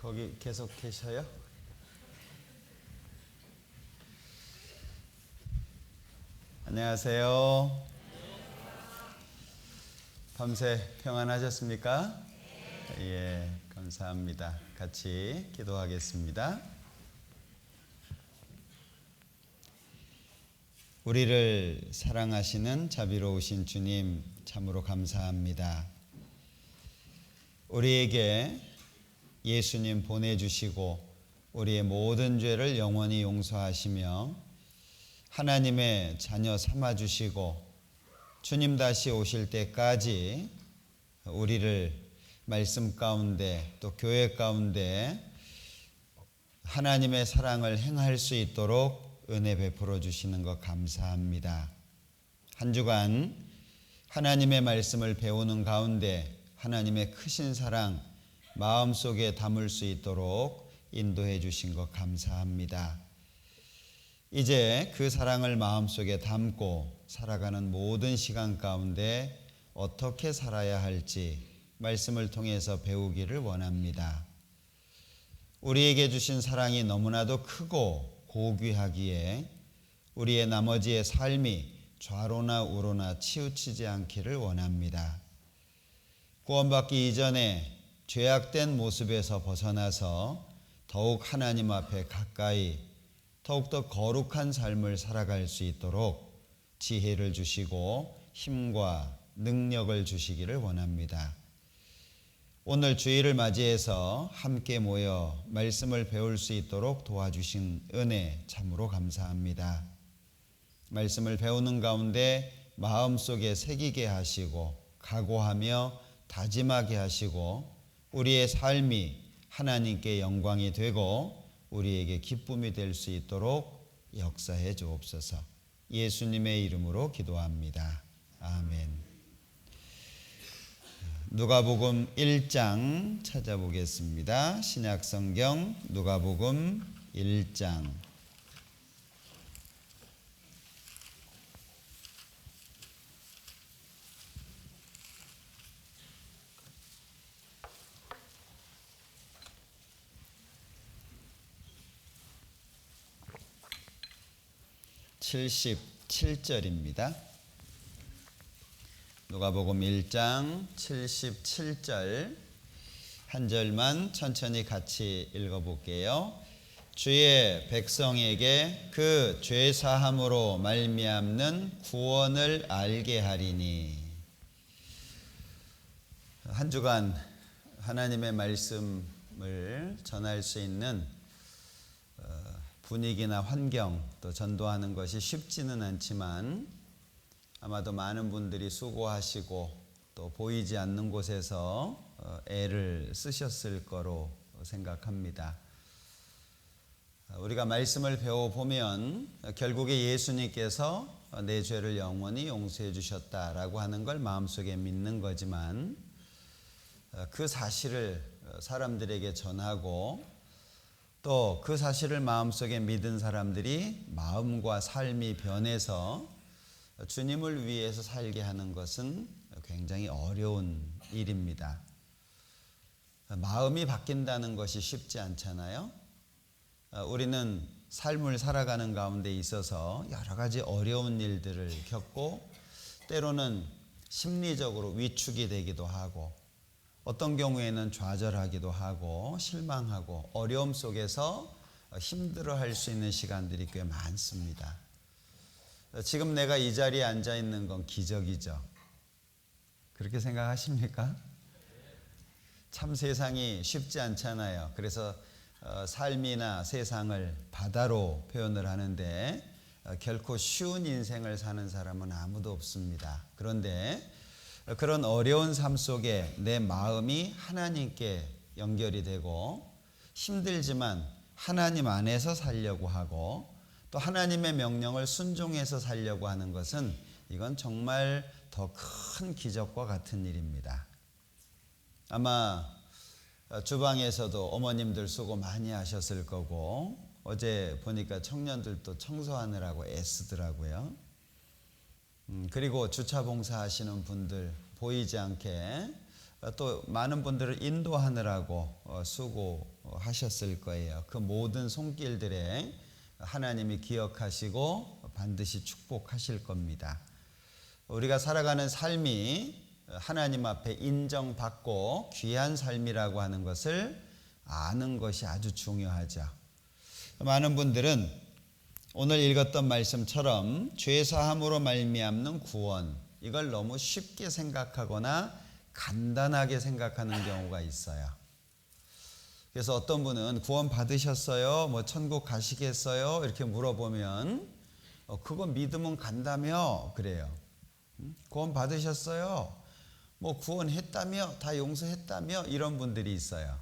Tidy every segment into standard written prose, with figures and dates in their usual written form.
거기 계속 계셔요? 안녕하세요. 밤새 평안하셨습니까? 예, 감사합니다. 같이 기도하겠습니다. 우리를 사랑하시는 자비로우신 주님, 참으로 감사합니다. 우리에게 예수님 보내주시고 우리의 모든 죄를 영원히 용서하시며 하나님의 자녀 삼아주시고 주님 다시 오실 때까지 우리를 말씀 가운데 또 교회 가운데 하나님의 사랑을 행할 수 있도록 은혜 베풀어 주시는 것 감사합니다. 한 주간 하나님의 말씀을 배우는 가운데 하나님의 크신 사랑 마음속에 담을 수 있도록 인도해 주신 것 감사합니다. 이제 그 사랑을 마음속에 담고 살아가는 모든 시간 가운데 어떻게 살아야 할지 말씀을 통해서 배우기를 원합니다. 우리에게 주신 사랑이 너무나도 크고 고귀하기에 우리의 나머지의 삶이 좌로나 우로나 치우치지 않기를 원합니다. 구원받기 이전에 죄악된 모습에서 벗어나서 더욱 하나님 앞에 가까이 더욱더 거룩한 삶을 살아갈 수 있도록 지혜를 주시고 힘과 능력을 주시기를 원합니다. 오늘 주일을 맞이해서 함께 모여 말씀을 배울 수 있도록 도와주신 은혜 참으로 감사합니다. 말씀을 배우는 가운데 마음속에 새기게 하시고 각오하며 다짐하게 하시고 우리의 삶이 하나님께 영광이 되고 우리에게 기쁨이 될 수 있도록 역사해 주옵소서. 예수님의 이름으로 기도합니다. 아멘. 누가복음 1장 찾아보겠습니다. 신약성경 누가복음 1장 77절입니다. 누가복음 1장 77절 한 절만 천천히 같이 읽어볼게요. 주의 백성에게 그 죄사함으로 말미암는 구원을 알게 하리니. 한 주간 하나님의 말씀을 전할 수 있는 분위기나 환경 또 전도하는 것이 쉽지는 않지만 아마도 많은 분들이 수고하시고 또 보이지 않는 곳에서 애를 쓰셨을 거로 생각합니다. 우리가 말씀을 배워보면 결국에 예수님께서 내 죄를 영원히 용서해 주셨다라고 하는 걸 마음속에 믿는 거지만 그 사실을 사람들에게 전하고 또 그 사실을 마음속에 믿은 사람들이 마음과 삶이 변해서 주님을 위해서 살게 하는 것은 굉장히 어려운 일입니다. 마음이 바뀐다는 것이 쉽지 않잖아요. 우리는 삶을 살아가는 가운데 있어서 여러 가지 어려운 일들을 겪고 때로는 심리적으로 위축이 되기도 하고 어떤 경우에는 좌절하기도 하고 실망하고 어려움 속에서 힘들어할 수 있는 시간들이 꽤 많습니다. 지금 내가 이 자리에 앉아 있는 건 기적이죠. 그렇게 생각하십니까? 참 세상이 쉽지 않잖아요. 그래서 삶이나 세상을 바다로 표현을 하는데 결코 쉬운 인생을 사는 사람은 아무도 없습니다. 그런데 그런 어려운 삶 속에 내 마음이 하나님께 연결이 되고 힘들지만 하나님 안에서 살려고 하고 또 하나님의 명령을 순종해서 살려고 하는 것은 이건 정말 더 큰 기적과 같은 일입니다. 아마 주방에서도 어머님들 수고 많이 하셨을 거고 어제 보니까 청년들도 청소하느라고 애쓰더라고요. 그리고 주차 봉사하시는 분들 보이지 않게 또 많은 분들을 인도하느라고 수고하셨을 거예요. 그 모든 손길들에 하나님이 기억하시고 반드시 축복하실 겁니다. 우리가 살아가는 삶이 하나님 앞에 인정받고 귀한 삶이라고 하는 것을 아는 것이 아주 중요하죠. 많은 분들은 오늘 읽었던 말씀처럼 죄사함으로 말미암는 구원, 이걸 너무 쉽게 생각하거나 간단하게 생각하는 경우가 있어요. 그래서 어떤 분은 구원 받으셨어요? 뭐 천국 가시겠어요? 이렇게 물어보면 그거 믿으면 간다며 그래요. 구원 받으셨어요? 뭐 구원했다며? 다 용서했다며? 이런 분들이 있어요.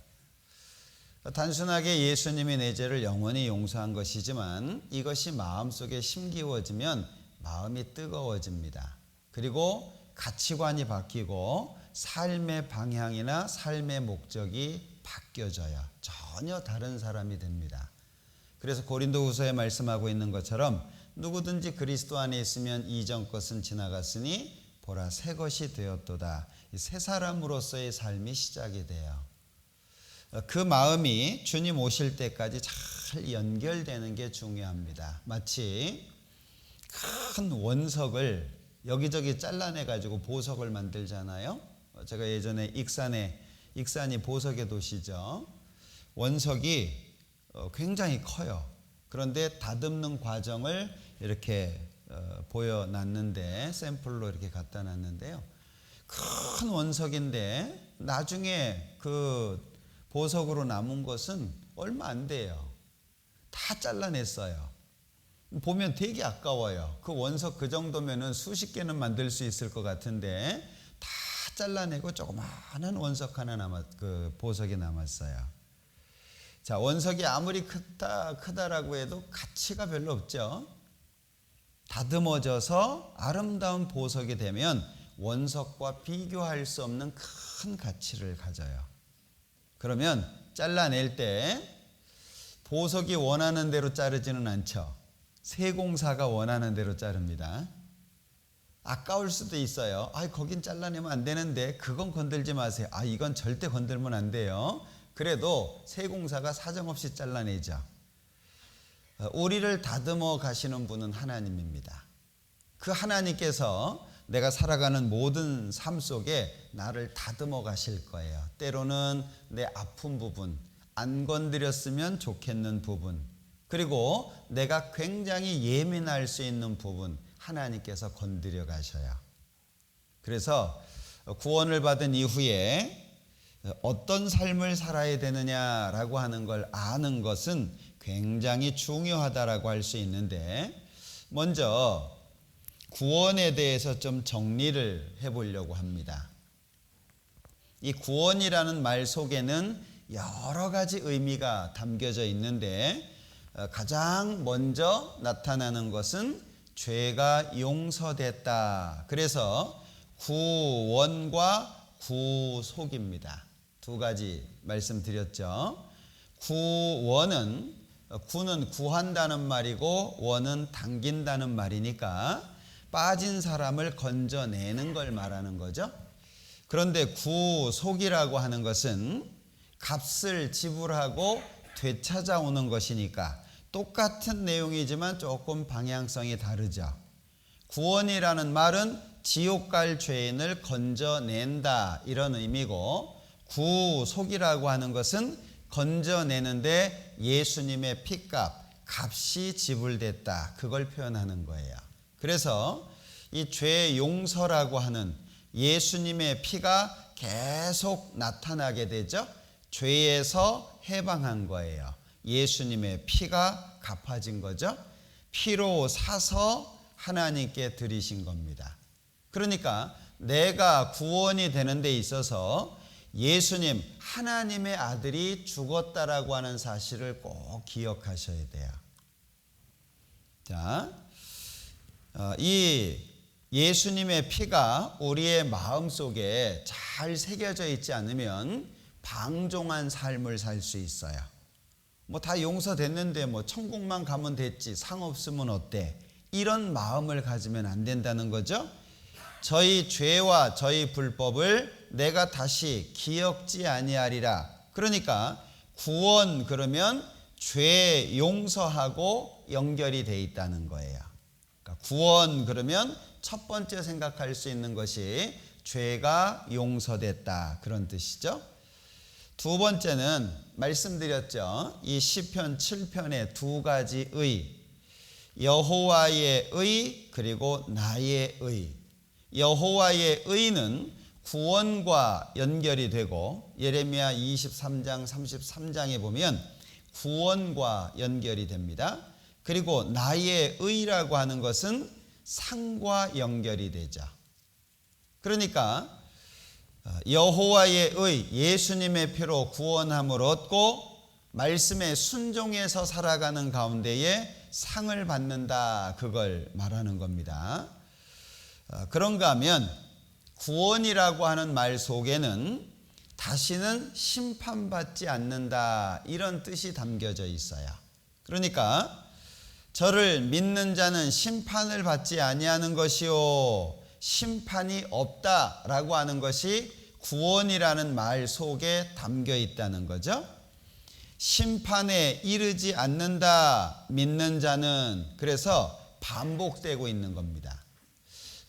단순하게 예수님이 내 죄를 영원히 용서한 것이지만 이것이 마음속에 심기워지면 마음이 뜨거워집니다. 그리고 가치관이 바뀌고 삶의 방향이나 삶의 목적이 바뀌어져요. 전혀 다른 사람이 됩니다. 그래서 고린도후서에 말씀하고 있는 것처럼 누구든지 그리스도 안에 있으면 이전 것은 지나갔으니 보라 새 것이 되었도다. 새 사람으로서의 삶이 시작이 돼요. 그 마음이 주님 오실 때까지 잘 연결되는 게 중요합니다. 마치 큰 원석을 여기저기 잘라내 가지고 보석을 만들잖아요. 제가 예전에 익산이 보석의 도시죠. 원석이 굉장히 커요. 그런데 다듬는 과정을 이렇게 보여놨는데 샘플로 이렇게 갖다 놨는데요. 큰 원석인데 나중에 그 보석으로 남은 것은 얼마 안 돼요. 다 잘라냈어요. 보면 되게 아까워요. 그 원석 그 정도면은 수십 개는 만들 수 있을 것 같은데 다 잘라내고 조그마한 원석 하나 그 보석이 남았어요. 자, 원석이 아무리 크다라고 해도 가치가 별로 없죠. 다듬어져서 아름다운 보석이 되면 원석과 비교할 수 없는 큰 가치를 가져요. 그러면 잘라낼 때 보석이 원하는 대로 자르지는 않죠. 세공사가 원하는 대로 자릅니다. 아까울 수도 있어요. 거긴 잘라내면 안 되는데 그건 건들지 마세요. 이건 절대 건들면 안 돼요. 그래도 세공사가 사정없이 잘라내죠. 우리를 다듬어 가시는 분은 하나님입니다. 그 하나님께서 내가 살아가는 모든 삶 속에 나를 다듬어 가실 거예요. 때로는 내 아픈 부분, 안 건드렸으면 좋겠는 부분, 그리고 내가 굉장히 예민할 수 있는 부분 하나님께서 건드려 가셔요. 그래서 구원을 받은 이후에 어떤 삶을 살아야 되느냐라고 하는 걸 아는 것은 굉장히 중요하다라고 할 수 있는데, 먼저 구원에 대해서 좀 정리를 해보려고 합니다. 이 구원이라는 말 속에는 여러 가지 의미가 담겨져 있는데 가장 먼저 나타나는 것은 죄가 용서됐다. 그래서 구원과 구속입니다. 두 가지 말씀드렸죠. 구원은 구는 구한다는 말이고 원은 당긴다는 말이니까 빠진 사람을 건져내는 걸 말하는 거죠. 그런데 구속이라고 하는 것은 값을 지불하고 되찾아오는 것이니까 똑같은 내용이지만 조금 방향성이 다르죠. 구원이라는 말은 지옥 갈 죄인을 건져낸다 이런 의미고, 구속이라고 하는 것은 건져내는데 예수님의 값이 지불됐다, 그걸 표현하는 거예요. 그래서 이 죄 용서라고 하는 예수님의 피가 계속 나타나게 되죠. 죄에서 해방한 거예요. 예수님의 피가 갚아진 거죠. 피로 사서 하나님께 드리신 겁니다. 그러니까 내가 구원이 되는 데 있어서 예수님, 하나님의 아들이 죽었다라고 하는 사실을 꼭 기억하셔야 돼요. 자, 이 예수님의 피가 우리의 마음속에 잘 새겨져 있지 않으면 방종한 삶을 살 수 있어요. 다 용서됐는데 천국만 가면 됐지, 상 없으면 어때? 이런 마음을 가지면 안 된다는 거죠. 저희 죄와 저희 불법을 내가 다시 기억지 아니하리라. 그러니까 구원 그러면 죄 용서하고 연결이 돼 있다는 거예요. 그러니까 구원 그러면 첫 번째 생각할 수 있는 것이 죄가 용서됐다, 그런 뜻이죠. 두 번째는 말씀드렸죠. 이 시편 7편의 두 가지 의, 여호와의 의 그리고 나의 의. 여호와의 의는 구원과 연결이 되고 예레미야 23장 33장에 보면 구원과 연결이 됩니다. 그리고 나의 의라고 하는 것은 상과 연결이 되죠. 그러니까 여호와의 의, 예수님의 피로 구원함을 얻고 말씀에 순종해서 살아가는 가운데에 상을 받는다, 그걸 말하는 겁니다. 그런가 하면 구원이라고 하는 말 속에는 다시는 심판받지 않는다, 이런 뜻이 담겨져 있어요. 그러니까 저를 믿는 자는 심판을 받지 아니하는 것이요 심판이 없다라고 하는 것이 구원이라는 말 속에 담겨 있다는 거죠. 심판에 이르지 않는다, 믿는 자는. 그래서 반복되고 있는 겁니다.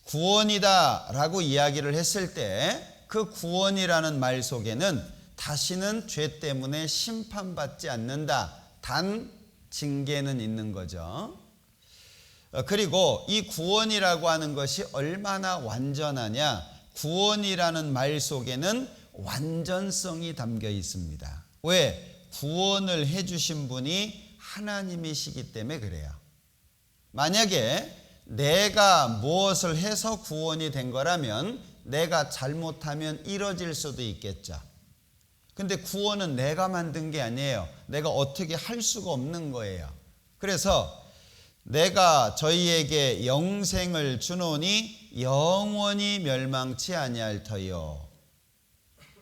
구원이다 라고 이야기를 했을 때 그 구원이라는 말 속에는 다시는 죄 때문에 심판받지 않는다, 단 징계는 있는 거죠. 그리고 이 구원이라고 하는 것이 얼마나 완전하냐, 구원이라는 말 속에는 완전성이 담겨 있습니다. 왜? 구원을 해주신 분이 하나님이시기 때문에 그래요. 만약에 내가 무엇을 해서 구원이 된 거라면 내가 잘못하면 이뤄질 수도 있겠죠. 근데 구원은 내가 만든 게 아니에요. 내가 어떻게 할 수가 없는 거예요. 그래서 내가 저희에게 영생을 주노니 영원히 멸망치 아니할 터요.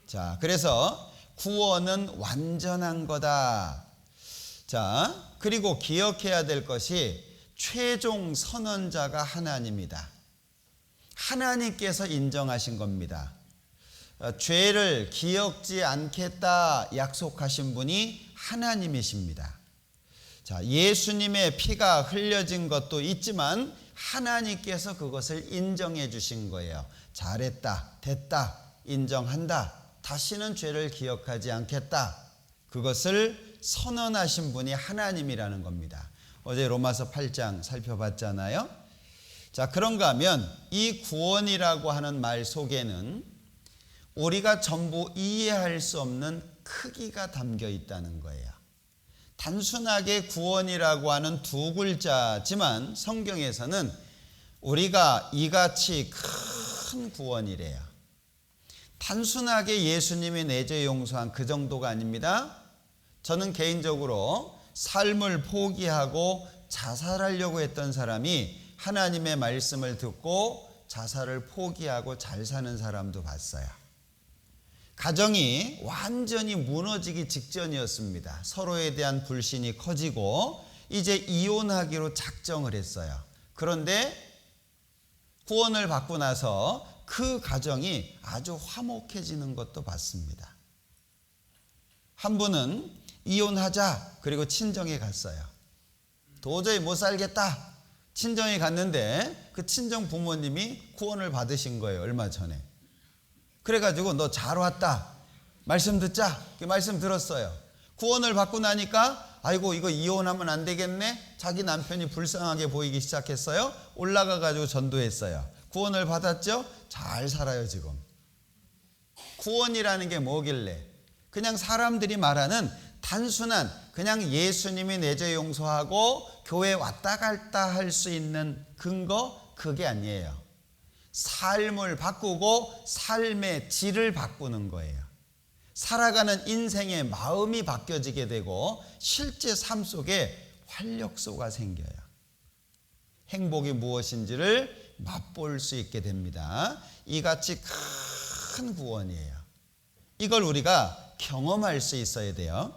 자, 그래서 구원은 완전한 거다. 자, 그리고 기억해야 될 것이 최종 선언자가 하나님이다. 하나님께서 인정하신 겁니다. 죄를 기억지 않겠다 약속하신 분이 하나님이십니다. 자, 예수님의 피가 흘려진 것도 있지만 하나님께서 그것을 인정해 주신 거예요. 잘했다, 됐다, 인정한다, 다시는 죄를 기억하지 않겠다, 그것을 선언하신 분이 하나님이라는 겁니다. 어제 로마서 8장 살펴봤잖아요. 자, 그런가 하면 이 구원이라고 하는 말 속에는 우리가 전부 이해할 수 없는 크기가 담겨 있다는 거예요. 단순하게 구원이라고 하는 두 글자지만 성경에서는 우리가 이같이 큰 구원이래요. 단순하게 예수님이 내 죄 용서한 그 정도가 아닙니다. 저는 개인적으로 삶을 포기하고 자살하려고 했던 사람이 하나님의 말씀을 듣고 자살을 포기하고 잘 사는 사람도 봤어요. 가정이 완전히 무너지기 직전이었습니다. 서로에 대한 불신이 커지고 이제 이혼하기로 작정을 했어요. 그런데 구원을 받고 나서 그 가정이 아주 화목해지는 것도 봤습니다. 한 분은 이혼하자, 그리고 친정에 갔어요. 도저히 못 살겠다. 친정에 갔는데 그 친정 부모님이 구원을 받으신 거예요, 얼마 전에. 그래가지고 너 잘 왔다, 말씀 듣자, 말씀 들었어요. 구원을 받고 나니까 아이고 이거 이혼하면 안 되겠네, 자기 남편이 불쌍하게 보이기 시작했어요. 올라가가지고 전도했어요. 구원을 받았죠. 잘 살아요 지금. 구원이라는 게 뭐길래? 그냥 사람들이 말하는 단순한 그냥 예수님이 내 죄 용서하고 교회 왔다 갔다 할 수 있는 근거, 그게 아니에요. 삶을 바꾸고 삶의 질을 바꾸는 거예요. 살아가는 인생의 마음이 바뀌어지게 되고 실제 삶 속에 활력소가 생겨요. 행복이 무엇인지를 맛볼 수 있게 됩니다. 이같이 큰 구원이에요. 이걸 우리가 경험할 수 있어야 돼요.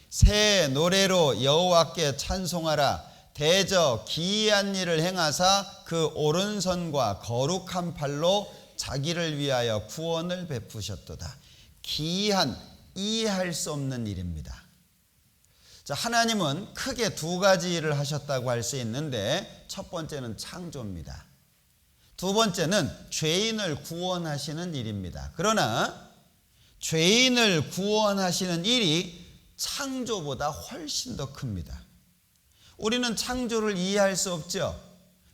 새 노래로 여호와께 찬송하라. 대저 기이한 일을 행하사 그 오른손과 거룩한 팔로 자기를 위하여 구원을 베푸셨도다. 기이한, 이해할 수 없는 일입니다. 자, 하나님은 크게 두 가지 일을 하셨다고 할 수 있는데, 첫 번째는 창조입니다. 두 번째는 죄인을 구원하시는 일입니다. 그러나 죄인을 구원하시는 일이 창조보다 훨씬 더 큽니다. 우리는 창조를 이해할 수 없죠.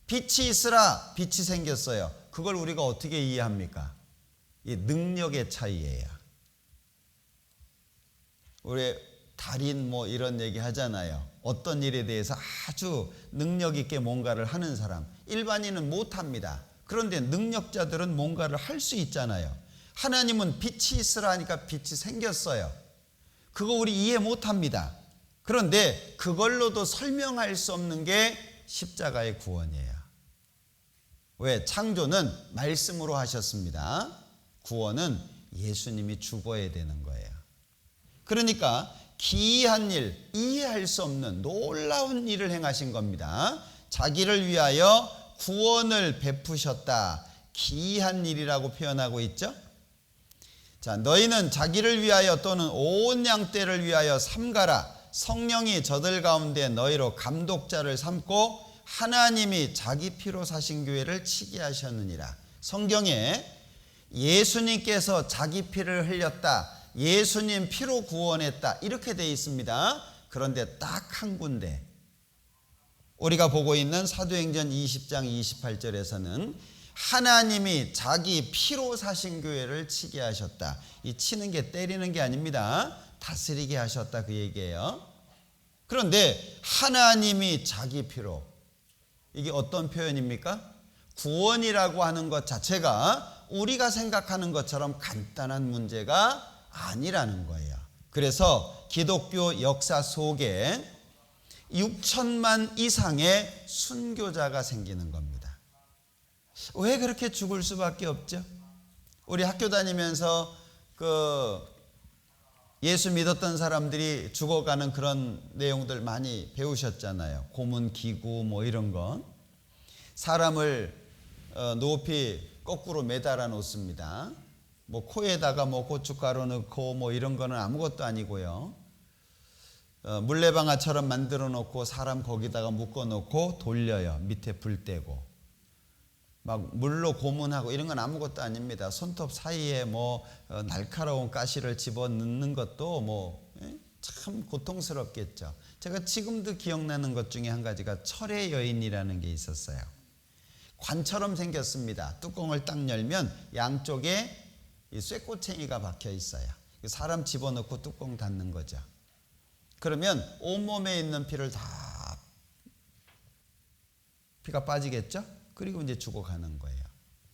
빛이 있으라, 빛이 생겼어요. 그걸 우리가 어떻게 이해합니까? 이 능력의 차이예요. 우리 달인 뭐 이런 얘기 하잖아요. 어떤 일에 대해서 아주 능력 있게 뭔가를 하는 사람, 일반인은 못합니다. 그런데 능력자들은 뭔가를 할 수 있잖아요. 하나님은 빛이 있으라 하니까 빛이 생겼어요. 그거 우리 이해 못합니다. 그런데 그걸로도 설명할 수 없는 게 십자가의 구원이에요. 왜? 창조는 말씀으로 하셨습니다. 구원은 예수님이 죽어야 되는 거예요. 그러니까 기이한 일, 이해할 수 없는 놀라운 일을 행하신 겁니다. 자기를 위하여 구원을 베푸셨다. 기이한 일이라고 표현하고 있죠. 자, 너희는 자기를 위하여 또는 온 양떼를 위하여 삼가라. 성령이 저들 가운데 너희로 감독자를 삼고 하나님이 자기 피로 사신 교회를 치게 하셨느니라. 성경에 예수님께서 자기 피를 흘렸다, 예수님 피로 구원했다, 이렇게 되어 있습니다. 그런데 딱 한 군데, 우리가 보고 있는 사도행전 20장 28절에서는 하나님이 자기 피로 사신 교회를 치게 하셨다. 이 치는 게 때리는 게 아닙니다. 다스리게 하셨다, 그 얘기예요. 그런데 하나님이 자기 피로, 이게 어떤 표현입니까? 구원이라고 하는 것 자체가 우리가 생각하는 것처럼 간단한 문제가 아니라는 거예요. 그래서 기독교 역사 속에 6천만 이상의 순교자가 생기는 겁니다. 왜 그렇게 죽을 수밖에 없죠? 우리 학교 다니면서 예수 믿었던 사람들이 죽어가는 그런 내용들 많이 배우셨잖아요. 고문 기구 뭐 이런 거. 사람을 높이 거꾸로 매달아 놓습니다. 뭐 코에다가 뭐 고춧가루 넣고 뭐 이런 거는 아무것도 아니고요. 물레방아처럼 만들어 놓고 사람 거기다가 묶어 놓고 돌려요. 밑에 불 떼고. 막 물로 고문하고 이런 건 아무것도 아닙니다. 손톱 사이에 뭐 날카로운 가시를 집어 넣는 것도 뭐 참 고통스럽겠죠. 제가 지금도 기억나는 것 중에 한 가지가 철의 여인이라는 게 있었어요. 관처럼 생겼습니다. 뚜껑을 딱 열면 양쪽에 이 쇠꼬챙이가 박혀 있어요. 사람 집어넣고 뚜껑 닫는 거죠. 그러면 온몸에 있는 피를 다, 피가 빠지겠죠? 그리고 이제 죽어가는 거예요.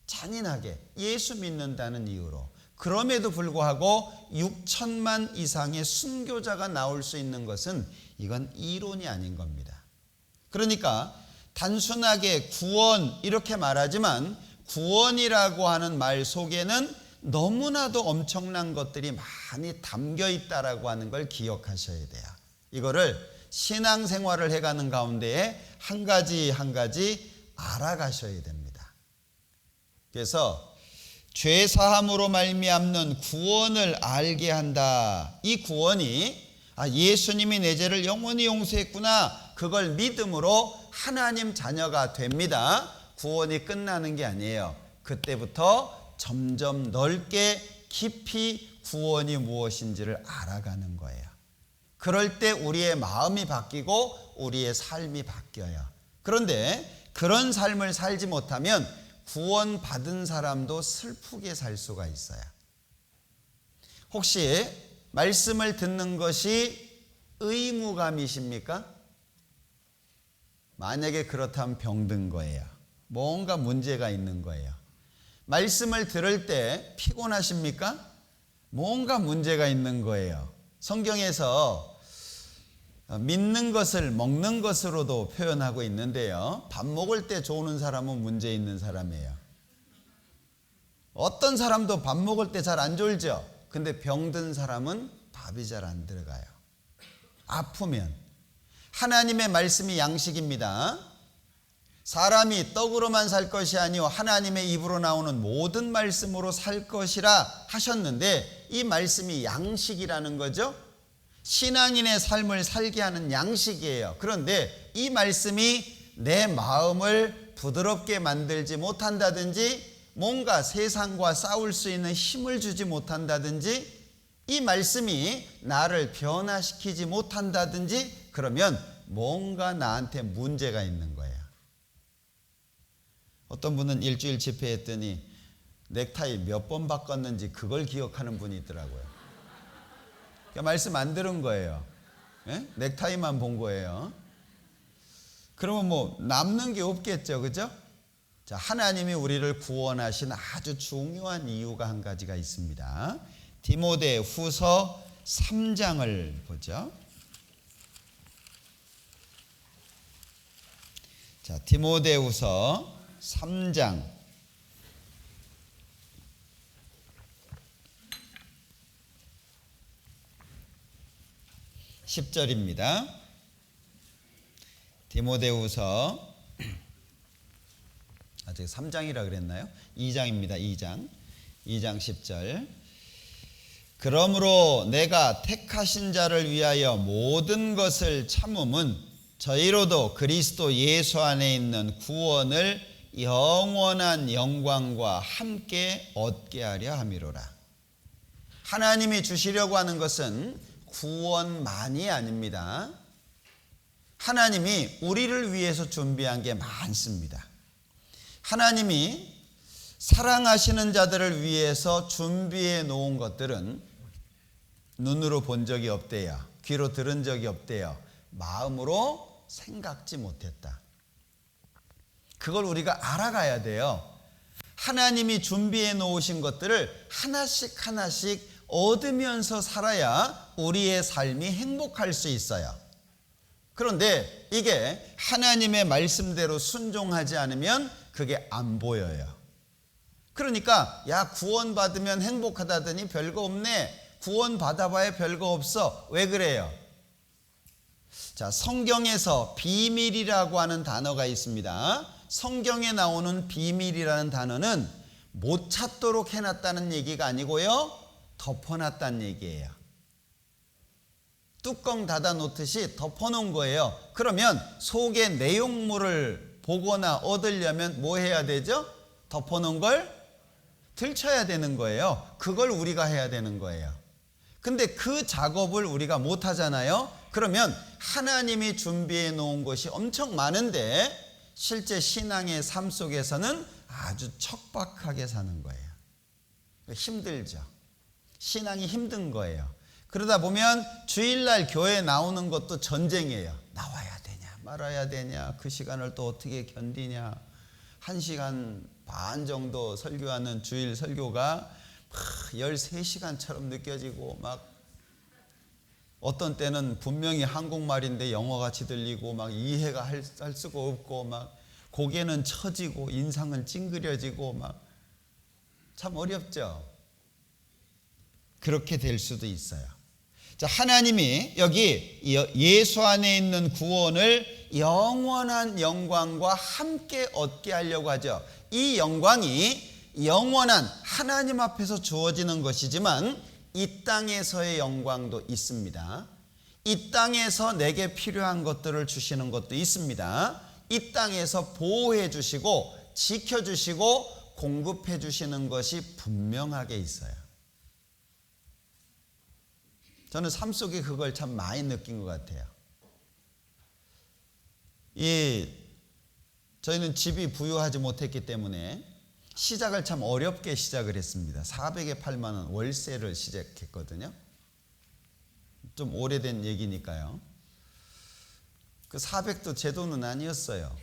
잔인하게 예수 믿는다는 이유로. 그럼에도 불구하고 6천만 이상의 순교자가 나올 수 있는 것은 이건 이론이 아닌 겁니다. 그러니까 단순하게 구원 이렇게 말하지만 구원이라고 하는 말 속에는 너무나도 엄청난 것들이 많이 담겨 있다라고 하는 걸 기억하셔야 돼요. 이거를 신앙생활을 해가는 가운데에 한 가지 한 가지 알아가셔야 됩니다. 그래서 죄 사함으로 말미암는 구원을 알게 한다. 이 구원이 예수님이 내 죄를 영원히 용서했구나, 그걸 믿음으로 하나님 자녀가 됩니다. 구원이 끝나는 게 아니에요. 그때부터 점점 넓게 깊이 구원이 무엇인지를 알아가는 거예요. 그럴 때 우리의 마음이 바뀌고 우리의 삶이 바뀌어요. 그런데 그런 삶을 살지 못하면 구원 받은 사람도 슬프게 살 수가 있어요. 혹시 말씀을 듣는 것이 의무감이십니까? 만약에 그렇다면 병든 거예요. 뭔가 문제가 있는 거예요. 말씀을 들을 때 피곤하십니까? 뭔가 문제가 있는 거예요. 성경에서 믿는 것을 먹는 것으로도 표현하고 있는데요. 밥 먹을 때 좋은 사람은 문제 있는 사람이에요. 어떤 사람도 밥 먹을 때 잘 안 졸죠. 근데 병든 사람은 밥이 잘 안 들어가요. 아프면. 하나님의 말씀이 양식입니다. 사람이 떡으로만 살 것이 아니요 하나님의 입으로 나오는 모든 말씀으로 살 것이라 하셨는데, 이 말씀이 양식이라는 거죠. 신앙인의 삶을 살게 하는 양식이에요. 그런데 이 말씀이 내 마음을 부드럽게 만들지 못한다든지, 뭔가 세상과 싸울 수 있는 힘을 주지 못한다든지, 이 말씀이 나를 변화시키지 못한다든지, 그러면 뭔가 나한테 문제가 있는 거예요. 어떤 분은 일주일 집회했더니 넥타이 몇 번 바꿨는지 그걸 기억하는 분이 있더라고요. 그러니까 말씀 안 들은 거예요. 네? 넥타이만 본 거예요. 그러면 뭐 남는 게 없겠죠, 그죠? 자, 하나님이 우리를 구원하신 아주 중요한 이유가 한 가지가 있습니다. 디모데 후서 3장을 보죠. 자, 디모데 후서 3장 10절입니다. 디모데후서 제가 3장이라 그랬나요? 2장입니다. 2장 10절. 그러므로 내가 택하신 자를 위하여 모든 것을 참음은 저희로도 그리스도 예수 안에 있는 구원을 영원한 영광과 함께 얻게 하려 함이로라. 하나님이 주시려고 하는 것은 구원만이 아닙니다. 하나님이 우리를 위해서 준비한 게 많습니다. 하나님이 사랑하시는 자들을 위해서 준비해 놓은 것들은 눈으로 본 적이 없대요. 귀로 들은 적이 없대요. 마음으로 생각지 못했다. 그걸 우리가 알아가야 돼요. 하나님이 준비해 놓으신 것들을 하나씩 하나씩 얻으면서 살아야 우리의 삶이 행복할 수 있어요. 그런데 이게 하나님의 말씀대로 순종하지 않으면 그게 안 보여요. 그러니까 야, 구원받으면 행복하다더니 별거 없네. 구원받아봐야 별거 없어. 왜 그래요? 자, 성경에서 비밀이라고 하는 단어가 있습니다. 성경에 나오는 비밀이라는 단어는 못 찾도록 해놨다는 얘기가 아니고요, 덮어놨다는 얘기예요. 뚜껑 닫아 놓듯이 덮어놓은 거예요. 그러면 속의 내용물을 보거나 얻으려면 뭐 해야 되죠? 덮어놓은 걸 들춰야 되는 거예요. 그걸 우리가 해야 되는 거예요. 근데 그 작업을 우리가 못 하잖아요. 그러면 하나님이 준비해 놓은 것이 엄청 많은데 실제 신앙의 삶 속에서는 아주 척박하게 사는 거예요. 힘들죠. 신앙이 힘든 거예요. 그러다 보면 주일날 교회에 나오는 것도 전쟁이에요. 나와야 되냐 말아야 되냐, 그 시간을 또 어떻게 견디냐. 1시간 반 정도 설교하는 주일 설교가 13시간처럼 느껴지고, 막 어떤 때는 분명히 한국말인데 영어같이 들리고, 막 이해가 할 수가 없고, 막 고개는 처지고 인상은 찡그려지고, 막 참 어렵죠. 그렇게 될 수도 있어요. 자, 하나님이 여기 예수 안에 있는 구원을 영원한 영광과 함께 얻게 하려고 하죠. 이 영광이 영원한 하나님 앞에서 주어지는 것이지만 이 땅에서의 영광도 있습니다. 이 땅에서 내게 필요한 것들을 주시는 것도 있습니다. 이 땅에서 보호해 주시고 지켜 주시고 공급해 주시는 것이 분명하게 있어요. 저는 삶 속에 그걸 참 많이 느낀 것 같아요. 저희는 집이 부유하지 못했기 때문에 시작을 참 어렵게 시작을 했습니다. 400에 8만 원 월세를 시작했거든요. 좀 오래된 얘기니까요. 그 400도 제 돈은 아니었어요.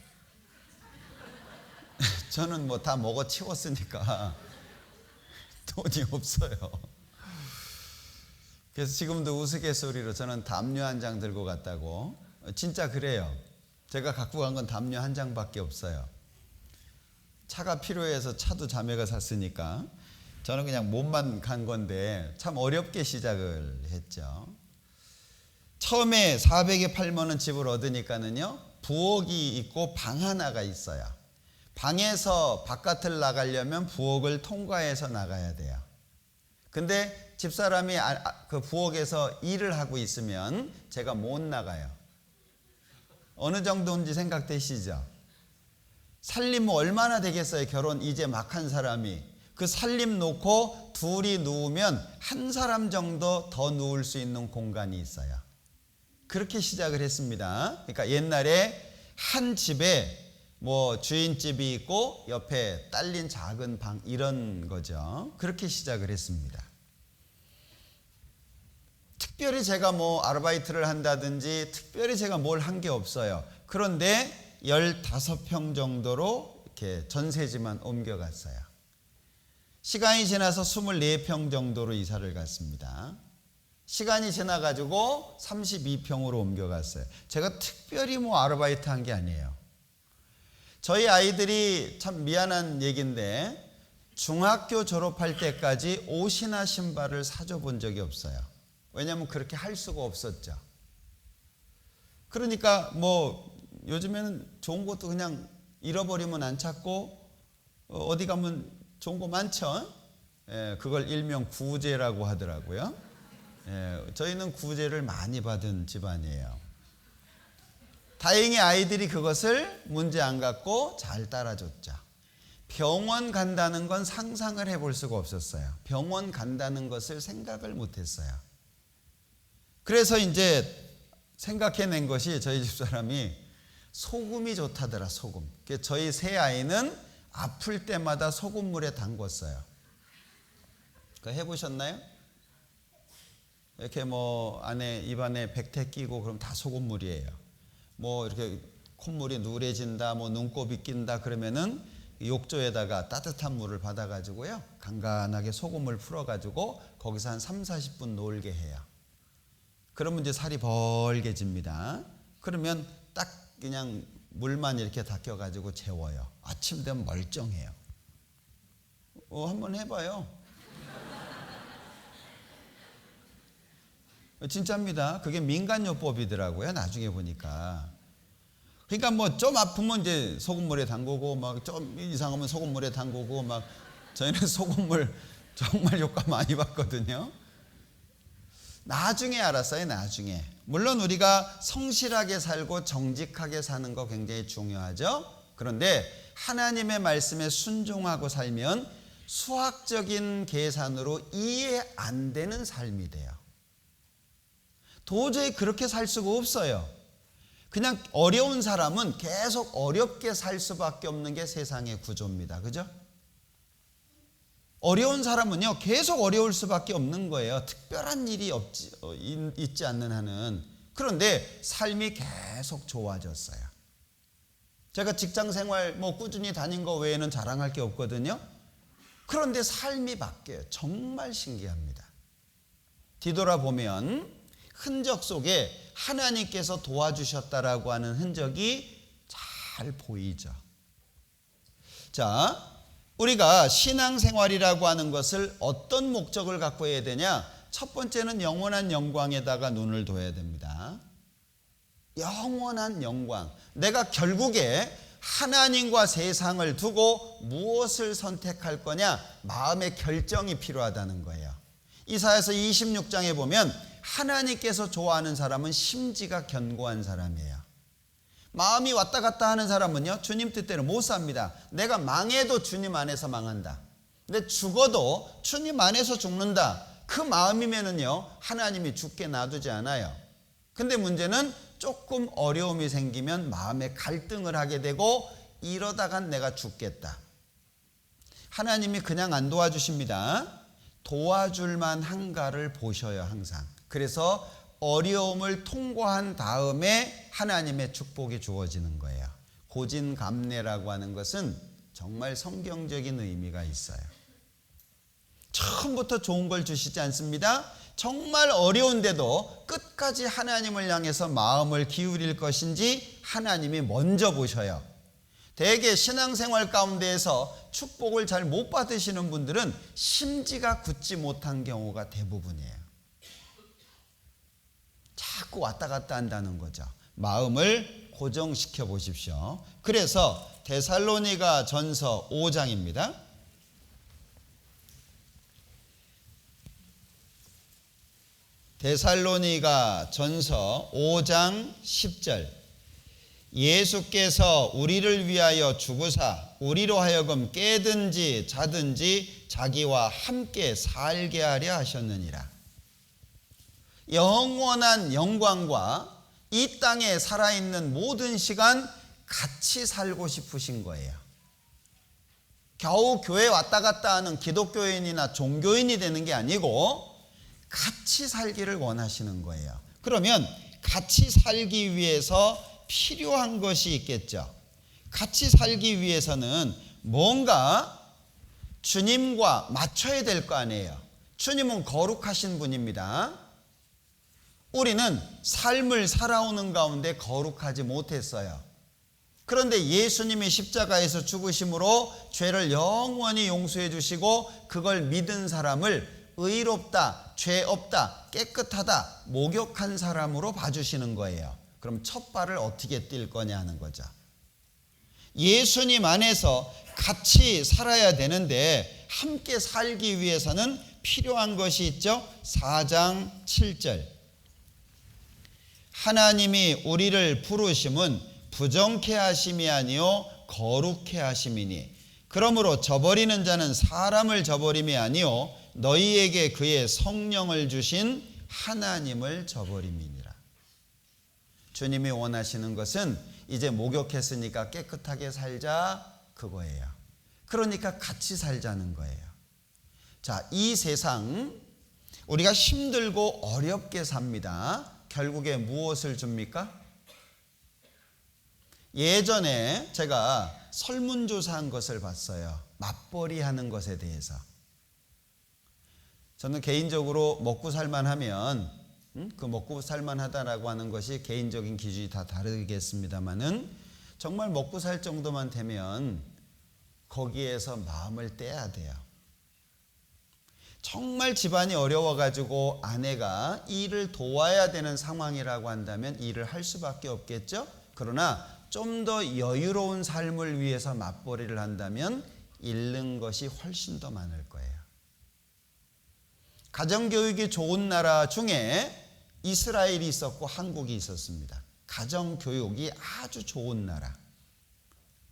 저는 뭐 다 먹어 치웠으니까 돈이 없어요. 그래서 지금도 우스갯소리로 저는 담요 한 장 들고 갔다고. 진짜 그래요. 제가 갖고 간 건 담요 한 장밖에 없어요. 차가 필요해서 차도 자매가 샀으니까 저는 그냥 몸만 간 건데 참 어렵게 시작을 했죠. 처음에 400에 8만 원 집을 얻으니까는요, 부엌이 있고 방 하나가 있어요. 방에서 바깥을 나가려면 부엌을 통과해서 나가야 돼요. 근데 집사람이 그 부엌에서 일을 하고 있으면 제가 못 나가요. 어느 정도인지 생각되시죠? 살림 얼마나 되겠어요? 결혼 이제 막 한 사람이. 그 살림 놓고 둘이 누우면 한 사람 정도 더 누울 수 있는 공간이 있어요. 그렇게 시작을 했습니다. 그러니까 옛날에 한 집에 뭐 주인집이 있고 옆에 딸린 작은 방 이런 거죠. 그렇게 시작을 했습니다. 특별히 제가 뭐 아르바이트를 한다든지 특별히 제가 뭘 한 게 없어요. 그런데 15평 정도로 이렇게 전세지만 옮겨갔어요. 시간이 지나서 24평 정도로 이사를 갔습니다. 시간이 지나가지고 32평으로 옮겨갔어요. 제가 특별히 뭐 아르바이트 한 게 아니에요. 저희 아이들이 참 미안한 얘기인데 중학교 졸업할 때까지 옷이나 신발을 사줘 본 적이 없어요. 왜냐하면 그렇게 할 수가 없었죠. 그러니까 뭐 요즘에는 좋은 것도 그냥 잃어버리면 안 찾고 어디 가면 좋은 거 많죠. 그걸 일명 구제라고 하더라고요. 저희는 구제를 많이 받은 집안이에요. 다행히 아이들이 그것을 문제 안 갖고 잘 따라줬죠. 병원 간다는 건 상상을 해볼 수가 없었어요. 병원 간다는 것을 생각을 못했어요. 그래서 이제 생각해낸 것이 저희 집사람이 소금이 좋다더라. 소금. 저희 세 아이는 아플 때마다 소금물에 담궜어요. 그거 해보셨나요? 이렇게 뭐 안에 입안에 백태 끼고 그럼 다 소금물이에요. 뭐 이렇게 콧물이 누래진다, 뭐 눈곱이 낀다 그러면은 욕조에다가 따뜻한 물을 받아가지고요 간간하게 소금을 풀어가지고 거기서 한 30-40분 놀게 해요. 그러면 이제 살이 벌게집니다. 그러면 딱 그냥 물만 이렇게 닦여가지고 재워요. 아침 되면 멀쩡해요. 한번 해봐요. 진짜입니다. 그게 민간요법이더라고요. 나중에 보니까. 그러니까 뭐 좀 아프면 이제 소금물에 담그고 막 좀 이상하면 소금물에 담그고 막 저희는 소금물 정말 효과 많이 봤거든요. 나중에 알았어요. 나중에. 물론 우리가 성실하게 살고 정직하게 사는 거 굉장히 중요하죠. 그런데 하나님의 말씀에 순종하고 살면 수학적인 계산으로 이해 안 되는 삶이 돼요. 도저히 그렇게 살 수가 없어요. 그냥 어려운 사람은 계속 어렵게 살 수밖에 없는 게 세상의 구조입니다. 그죠? 어려운 사람은요 계속 어려울 수밖에 없는 거예요. 특별한 일이 있지 않는 한은. 그런데 삶이 계속 좋아졌어요. 제가 직장 생활 뭐 꾸준히 다닌 거 외에는 자랑할 게 없거든요. 그런데 삶이 바뀌어요. 정말 신기합니다. 뒤돌아보면 흔적 속에 하나님께서 도와주셨다라고 하는 흔적이 잘 보이죠. 자, 우리가 신앙생활이라고 하는 것을 어떤 목적을 갖고 해야 되냐? 첫 번째는 영원한 영광에다가 눈을 둬야 됩니다. 영원한 영광. 내가 결국에 하나님과 세상을 두고 무엇을 선택할 거냐? 마음의 결정이 필요하다는 거예요. 이사야서 26장에 보면 하나님께서 좋아하는 사람은 심지가 견고한 사람이에요. 마음이 왔다 갔다 하는 사람은요 주님 뜻대로 못 삽니다. 내가 망해도 주님 안에서 망한다. 근데 죽어도 주님 안에서 죽는다. 그 마음이면은요 하나님이 죽게 놔두지 않아요. 근데 문제는 조금 어려움이 생기면 마음에 갈등을 하게 되고 이러다간 내가 죽겠다. 하나님이 그냥 안 도와주십니다. 도와줄 만한가를 보셔요. 항상. 그래서 어려움을 통과한 다음에 하나님의 축복이 주어지는 거예요. 고진감래라고 하는 것은 정말 성경적인 의미가 있어요. 처음부터 좋은 걸 주시지 않습니다. 정말 어려운데도 끝까지 하나님을 향해서 마음을 기울일 것인지 하나님이 먼저 보셔요. 대개 신앙생활 가운데에서 축복을 잘 못 받으시는 분들은 심지가 굳지 못한 경우가 대부분이에요. 자꾸 왔다 갔다 한다는 거죠. 마음을 고정시켜 보십시오. 그래서 데살로니가 전서 5장입니다. 데살로니가 전서 5장 10절. 예수께서 우리를 위하여 죽으사 우리로 하여금 깨든지 자든지 자기와 함께 살게 하려 하셨느니라. 영원한 영광과 이 땅에 살아있는 모든 시간 같이 살고 싶으신 거예요. 겨우 교회 왔다 갔다 하는 기독교인이나 종교인이 되는 게 아니고 같이 살기를 원하시는 거예요. 그러면 같이 살기 위해서 필요한 것이 있겠죠. 같이 살기 위해서는 뭔가 주님과 맞춰야 될 거 아니에요. 주님은 거룩하신 분입니다. 우리는 삶을 살아오는 가운데 거룩하지 못했어요. 그런데 예수님이 십자가에서 죽으심으로 죄를 영원히 용서해 주시고 그걸 믿은 사람을 의롭다, 죄 없다, 깨끗하다, 목욕한 사람으로 봐주시는 거예요. 그럼 첫 발을 어떻게 뛸 거냐 하는 거죠. 예수님 안에서 같이 살아야 되는데 함께 살기 위해서는 필요한 것이 있죠. 4장 7절. 하나님이 우리를 부르심은 부정케 하심이 아니요 거룩케 하심이니 그러므로 저버리는 자는 사람을 저버림이 아니요 너희에게 그의 성령을 주신 하나님을 저버림이니라. 주님이 원하시는 것은 이제 목욕했으니까 깨끗하게 살자 그거예요. 그러니까 같이 살자는 거예요. 자, 이 세상 우리가 힘들고 어렵게 삽니다. 결국에 무엇을 줍니까? 예전에 제가 설문조사한 것을 봤어요. 맞벌이 하는 것에 대해서. 저는 개인적으로 먹고 살만하면 그 먹고 살만하다라고 하는 것이 개인적인 기준이 다 다르겠습니다만은 정말 먹고 살 정도만 되면 거기에서 마음을 떼야 돼요. 정말 집안이 어려워가지고 아내가 일을 도와야 되는 상황이라고 한다면 일을 할 수밖에 없겠죠. 그러나 좀 더 여유로운 삶을 위해서 맞벌이를 한다면 잃는 것이 훨씬 더 많을 거예요. 가정교육이 좋은 나라 중에 이스라엘이 있었고 한국이 있었습니다. 가정교육이 아주 좋은 나라.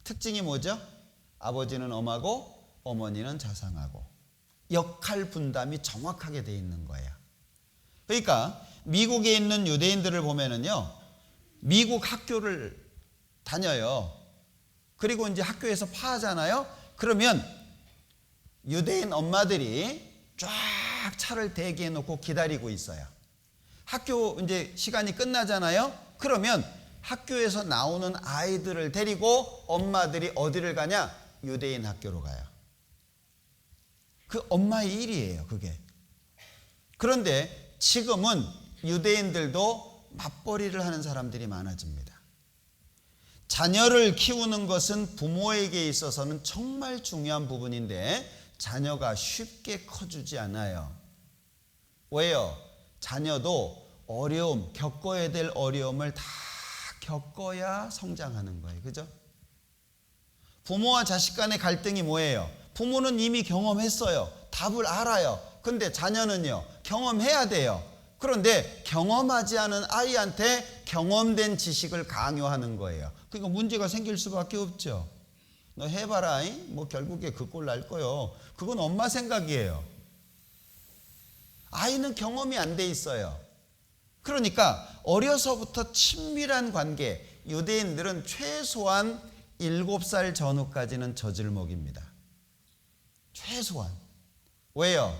특징이 뭐죠? 아버지는 엄하고 어머니는 자상하고 역할 분담이 정확하게 돼 있는 거예요. 그러니까 미국에 있는 유대인들을 보면은요, 미국 학교를 다녀요. 그리고 이제 학교에서 파하잖아요. 그러면 유대인 엄마들이 쫙 차를 대기해 놓고 기다리고 있어요. 학교 이제 시간이 끝나잖아요. 그러면 학교에서 나오는 아이들을 데리고 엄마들이 어디를 가냐? 유대인 학교로 가요. 그 엄마의 일이에요, 그게. 그런데 지금은 유대인들도 맞벌이를 하는 사람들이 많아집니다. 자녀를 키우는 것은 부모에게 있어서는 정말 중요한 부분인데 자녀가 쉽게 커주지 않아요. 왜요? 자녀도 어려움, 겪어야 될 어려움을 다 겪어야 성장하는 거예요. 그죠? 부모와 자식 간의 갈등이 뭐예요? 부모는 이미 경험했어요. 답을 알아요. 근데 자녀는요, 경험해야 돼요. 그런데 경험하지 않은 아이한테 경험된 지식을 강요하는 거예요. 그러니까 문제가 생길 수밖에 없죠. 너 해봐라. 뭐 결국에 그 꼴 날 거요. 그건 엄마 생각이에요. 아이는 경험이 안 돼 있어요. 그러니까 어려서부터 친밀한 관계, 유대인들은 최소한 7살 전후까지는 젖을 먹입니다. 최소한. 왜요?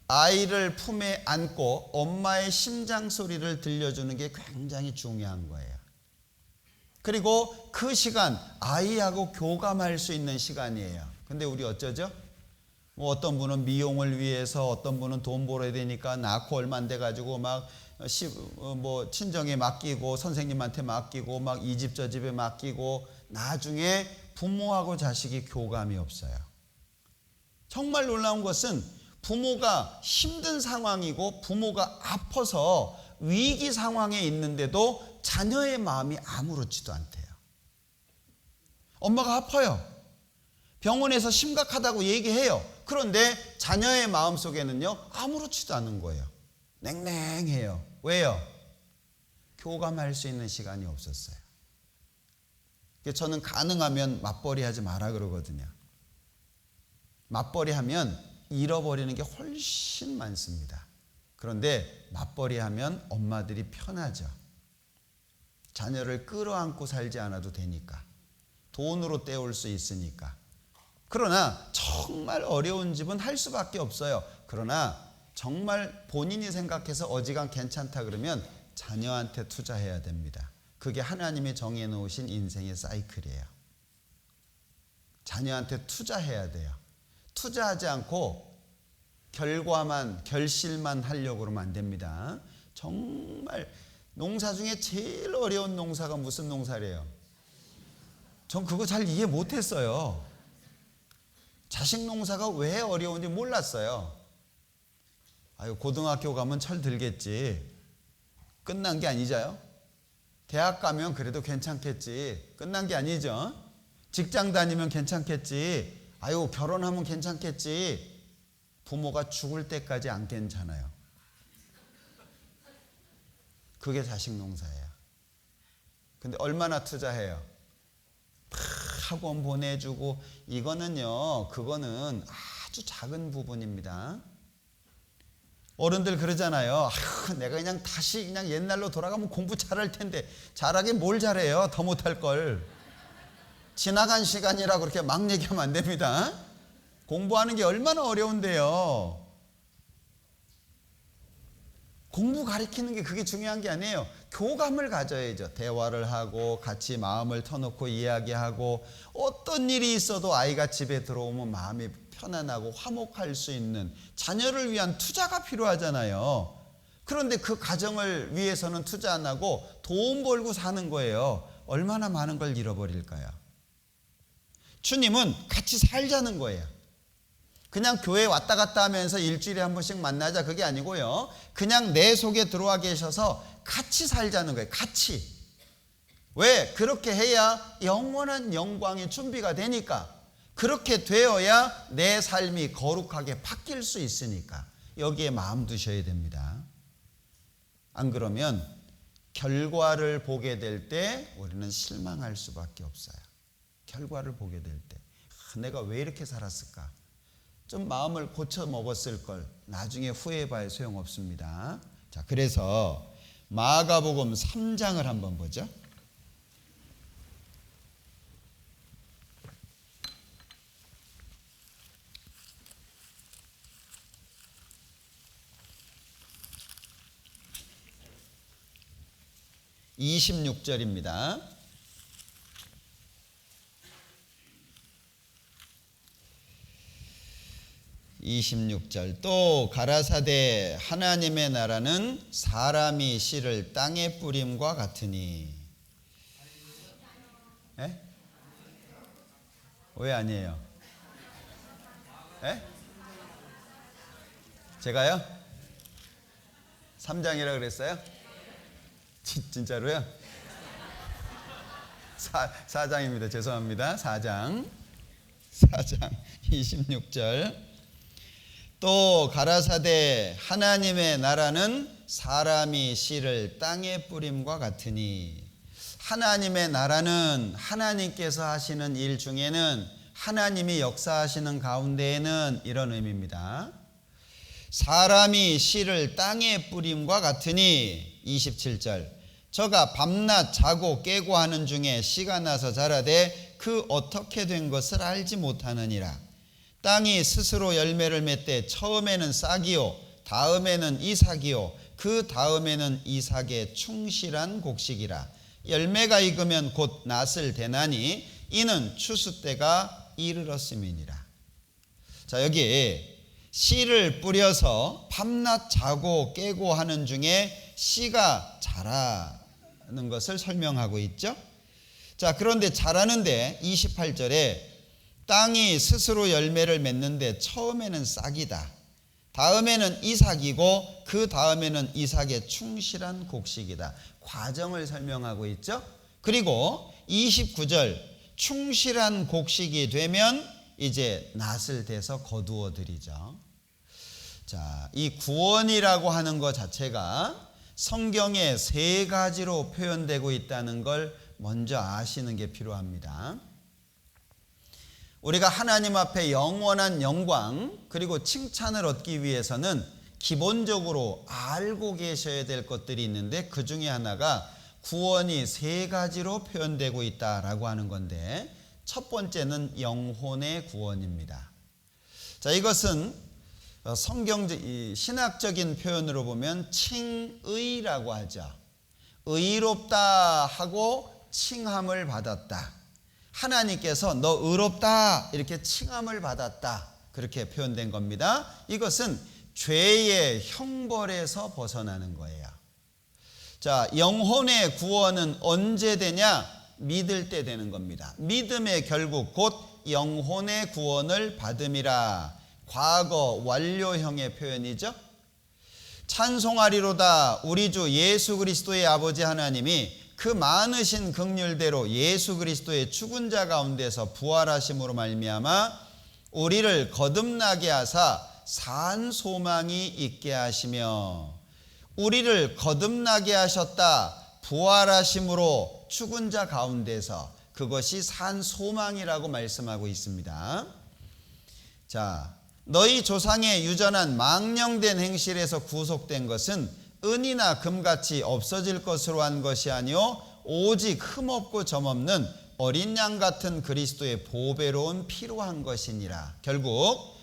아이를 품에 안고 엄마의 심장 소리를 들려주는 게 굉장히 중요한 거예요. 그리고 그 시간 아이하고 교감할 수 있는 시간이에요. 근데 우리 어쩌죠? 뭐 어떤 분은 미용을 위해서, 어떤 분은 돈 벌어야 되니까 낳고 얼마 안 돼가지고 막 뭐 친정에 맡기고 선생님한테 맡기고 막 이 집 저 집에 맡기고 나중에 부모하고 자식이 교감이 없어요. 정말 놀라운 것은 부모가 힘든 상황이고 부모가 아파서 위기 상황에 있는데도 자녀의 마음이 아무렇지도 않대요. 엄마가 아파요. 병원에서 심각하다고 얘기해요. 그런데 자녀의 마음속에는요, 아무렇지도 않은 거예요. 냉랭해요. 왜요? 교감할 수 있는 시간이 없었어요. 저는 가능하면 맞벌이 하지 마라 그러거든요. 맞벌이 하면 잃어버리는 게 훨씬 많습니다. 그런데 맞벌이 하면 엄마들이 편하죠. 자녀를 끌어안고 살지 않아도 되니까. 돈으로 때울 수 있으니까. 그러나 정말 어려운 집은 할 수밖에 없어요. 그러나 정말 본인이 생각해서 어지간 괜찮다 그러면 자녀한테 투자해야 됩니다. 그게 하나님이 정해 놓으신 인생의 사이클이에요. 자녀한테 투자해야 돼요. 투자하지 않고 결과만, 결실만 하려고 그러면 안 됩니다. 정말 농사 중에 제일 어려운 농사가 무슨 농사래요? 전 그거 잘 이해 못했어요. 자식 농사가 왜 어려운지 몰랐어요. 아유, 고등학교 가면 철 들겠지. 끝난 게 아니죠요. 대학 가면 그래도 괜찮겠지. 끝난 게 아니죠. 직장 다니면 괜찮겠지. 아유, 결혼하면 괜찮겠지. 부모가 죽을 때까지 안 괜찮아요. 그게 자식 농사예요. 근데 얼마나 투자해요? 학원 보내주고, 이거는요, 그거는 아주 작은 부분입니다. 어른들 그러잖아요. 내가 그냥 다시 그냥 옛날로 돌아가면 공부 잘할 텐데. 잘하긴 뭘 잘해요? 더 못할 걸. 지나간 시간이라 그렇게 막 얘기하면 안 됩니다. 공부하는 게 얼마나 어려운데요. 공부 가르치는 게 그게 중요한 게 아니에요. 교감을 가져야죠. 대화를 하고 같이 마음을 터놓고 이야기하고, 어떤 일이 있어도 아이가 집에 들어오면 마음이 편안하고 화목할 수 있는 자녀를 위한 투자가 필요하잖아요. 그런데 그 가정을 위해서는 투자 안 하고 돈 벌고 사는 거예요. 얼마나 많은 걸 잃어버릴까요? 주님은 같이 살자는 거예요. 그냥 교회 왔다 갔다 하면서 일주일에 한 번씩 만나자, 그게 아니고요. 그냥 내 속에 들어와 계셔서 같이 살자는 거예요. 같이. 왜? 그렇게 해야 영원한 영광의 준비가 되니까. 그렇게 되어야 내 삶이 거룩하게 바뀔 수 있으니까. 여기에 마음 두셔야 됩니다. 안 그러면 결과를 보게 될 때 우리는 실망할 수밖에 없어요. 결과를 보게 될 때 내가 왜 이렇게 살았을까? 좀 마음을 고쳐 먹었을 걸. 나중에 후회해봐야 소용없습니다. 자, 그래서 마가복음 3장을 한번 보죠. (26절입니다) 26절. 또 가라사대 하나님의 나라는 사람이 씨를 땅에 뿌림과 같으니. 에? 왜 아니에요? 에? 제가요? 3장이라 그랬어요? 진짜로요? 4장입니다. 죄송합니다. 4장 26절. 또 가라사대 하나님의 나라는 사람이 씨를 땅에 뿌림과 같으니. 하나님의 나라는 하나님께서 하시는 일 중에는, 하나님이 역사하시는 가운데에는 이런 의미입니다. 사람이 씨를 땅에 뿌림과 같으니. 27절. 저가 밤낮 자고 깨고 하는 중에 씨가 나서 자라되 그 어떻게 된 것을 알지 못하느니라. 땅이 스스로 열매를 맺되 처음에는 싹이요 다음에는 이삭이요 그 다음에는 이삭의 충실한 곡식이라. 열매가 익으면 곧 낫을 대나니 이는 추수 때가 이르렀음이니라. 자, 여기 씨를 뿌려서 밤낮 자고 깨고 하는 중에 씨가 자라는 것을 설명하고 있죠. 자, 그런데 자라는데 28절에 땅이 스스로 열매를 맺는데 처음에는 싹이다, 다음에는 이삭이고 그 다음에는 이삭의 충실한 곡식이다. 과정을 설명하고 있죠. 그리고 29절 충실한 곡식이 되면 이제 낫을 대서 거두어 드리죠. 자, 이 구원이라고 하는 것 자체가 성경에 세 가지로 표현되고 있다는 걸 먼저 아시는 게 필요합니다. 우리가 하나님 앞에 영원한 영광 그리고 칭찬을 얻기 위해서는 기본적으로 알고 계셔야 될 것들이 있는데 그 중에 하나가 구원이 세 가지로 표현되고 있다라고 하는 건데 첫 번째는 영혼의 구원입니다. 자, 이것은 성경적 신학적인 표현으로 보면 칭의라고 하죠. 의롭다 하고 칭함을 받았다. 하나님께서 너 의롭다 이렇게 칭함을 받았다. 그렇게 표현된 겁니다. 이것은 죄의 형벌에서 벗어나는 거예요. 자, 영혼의 구원은 언제 되냐? 믿을 때 되는 겁니다. 믿음의 결국 곧 영혼의 구원을 받음이라. 과거 완료형의 표현이죠. 찬송하리로다 우리 주 예수 그리스도의 아버지 하나님이 그 많으신 긍휼대로 예수 그리스도의 죽은 자 가운데서 부활하심으로 말미암아 우리를 거듭나게 하사 산 소망이 있게 하시며 우리를 거듭나게 하셨다. 부활하심으로 죽은 자 가운데서 그것이 산 소망이라고 말씀하고 있습니다. 자, 너희 조상의 유전한 망령된 행실에서 구속된 것은 은이나 금같이 없어질 것으로 한 것이 아니요 오직 흠없고 점없는 어린 양 같은 그리스도의 보배로운 피로 한 것이니라. 결국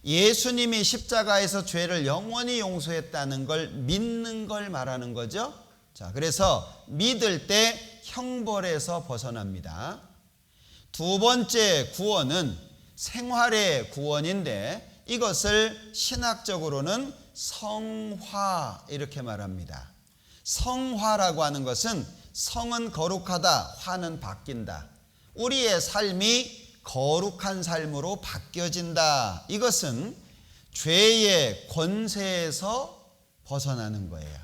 예수님이 십자가에서 죄를 영원히 용서했다는 걸 믿는 걸 말하는 거죠. 자, 그래서 믿을 때 형벌에서 벗어납니다. 두 번째 구원은 생활의 구원인데 이것을 신학적으로는 성화 이렇게 말합니다. 성화라고 하는 것은 성은 거룩하다, 화는 바뀐다. 우리의 삶이 거룩한 삶으로 바뀌어진다. 이것은 죄의 권세에서 벗어나는 거예요.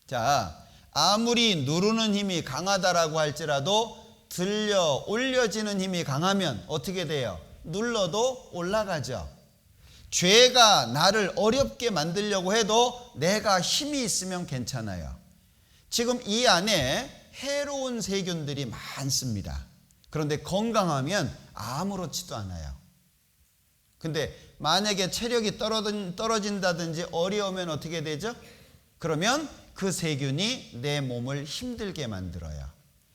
자, 아무리 누르는 힘이 강하다라고 할지라도 들려 올려지는 힘이 강하면 어떻게 돼요? 눌러도 올라가죠. 죄가 나를 어렵게 만들려고 해도 내가 힘이 있으면 괜찮아요. 지금 이 안에 해로운 세균들이 많습니다. 그런데 건강하면 아무렇지도 않아요. 근데 만약에 체력이 떨어진다든지 어려우면 어떻게 되죠? 그러면 그 세균이 내 몸을 힘들게 만들어요.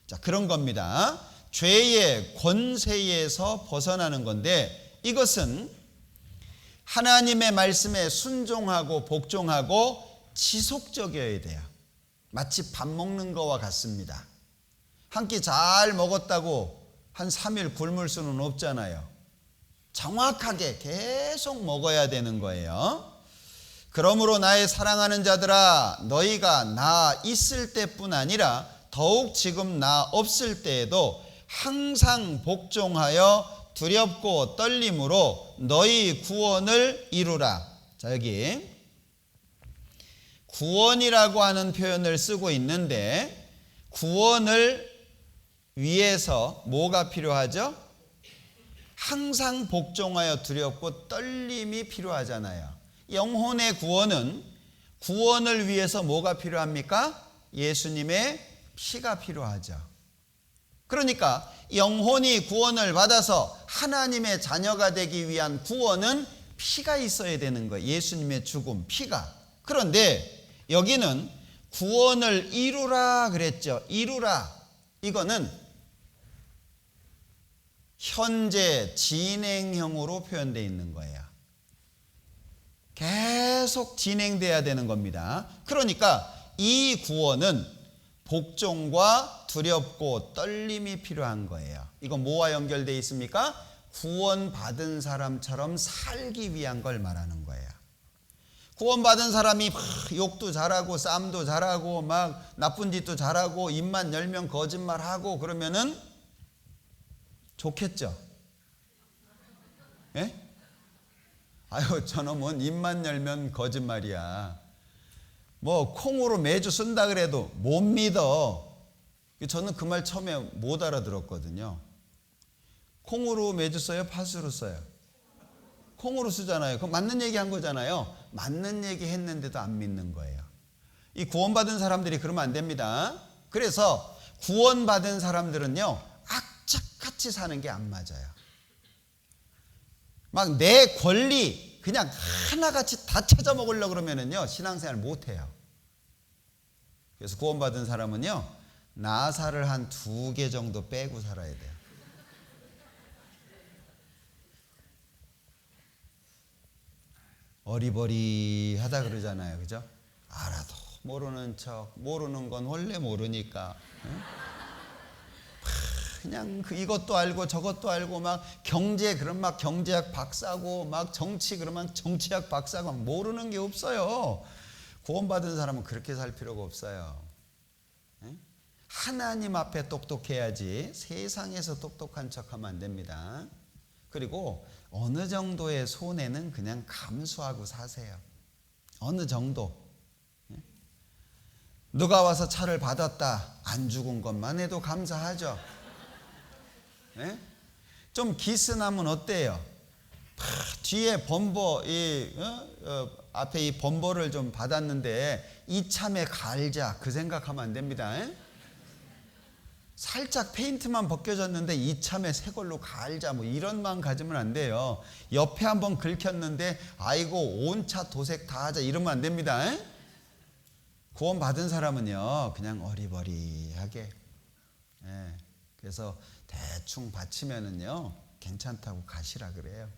자, 그런 겁니다. 죄의 권세에서 벗어나는 건데 이것은 하나님의 말씀에 순종하고 복종하고 지속적이어야 돼요. 마치 밥 먹는 거와 같습니다. 한 끼 잘 먹었다고 한 3일 굶을 수는 없잖아요. 정확하게 계속 먹어야 되는 거예요. 그러므로 나의 사랑하는 자들아 너희가 나 있을 때뿐 아니라 더욱 지금 나 없을 때에도 항상 복종하여 두렵고 떨림으로 너희 구원을 이루라. 자, 여기 구원이라고 하는 표현을 쓰고 있는데 구원을 위해서 뭐가 필요하죠? 항상 복종하여 두렵고 떨림이 필요하잖아요. 영혼의 구원은 구원을 위해서 뭐가 필요합니까? 예수님의 피가 필요하죠. 그러니까 영혼이 구원을 받아서 하나님의 자녀가 되기 위한 구원은 피가 있어야 되는 거예요. 예수님의 죽음, 피가. 그런데 여기는 구원을 이루라 그랬죠. 이루라. 이거는 현재 진행형으로 표현되어 있는 거예요. 계속 진행돼야 되는 겁니다. 그러니까 이 구원은 복종과 두렵고 떨림이 필요한 거예요. 이건 뭐와 연결되어 있습니까? 구원받은 사람처럼 살기 위한 걸 말하는 거예요. 구원받은 사람이 막 욕도 잘하고 싸움도 잘하고 막 나쁜 짓도 잘하고 입만 열면 거짓말하고 그러면은 좋겠죠? 예? 아유, 저놈은 입만 열면 거짓말이야. 뭐 콩으로 매주 쓴다 그래도 못 믿어. 저는 그 말 처음에 못 알아들었거든요. 콩으로 매주 써요? 팥으로 써요? 콩으로 쓰잖아요. 그럼 맞는 얘기 한 거잖아요. 맞는 얘기 했는데도 안 믿는 거예요. 이 구원받은 사람들이 그러면 안 됩니다. 그래서 구원받은 사람들은요, 악착같이 사는 게 안 맞아요. 막 내 권리 그냥 하나같이 다 찾아 먹으려고 그러면은요, 신앙생활 못 해요. 그래서 구원받은 사람은요, 나사를 한 2개 정도 빼고 살아야 돼요. 어리버리하다 그러잖아요. 그죠? 알아도 모르는 척, 모르는 건 원래 모르니까. 응? 그냥 이것도 알고 저것도 알고 막 경제 그럼 막 경제학 박사고 막 정치 그러면 정치학 박사고 막 모르는 게 없어요. 구원받은 사람은 그렇게 살 필요가 없어요. 응? 하나님 앞에 똑똑해야지 세상에서 똑똑한 척하면 안 됩니다. 그리고 어느 정도의 손해는 그냥 감수하고 사세요. 어느 정도. 누가 와서 차를 받았다 안 죽은 것만 해도 감사하죠. 좀 기스나면 어때요? 뒤에 범버 앞에 이 범버를 좀 받았는데 이참에 갈자 그 생각하면 안 됩니다. 살짝 페인트만 벗겨졌는데 이참에 새 걸로 갈자 뭐 이런 마음 가지면 안 돼요. 옆에 한번 긁혔는데 아이고 온 차 도색 다 하자 이러면 안 됩니다. 구원 받은 사람은요 그냥 어리버리하게 그래서 대충 바치면은요 괜찮다고 가시라 그래요.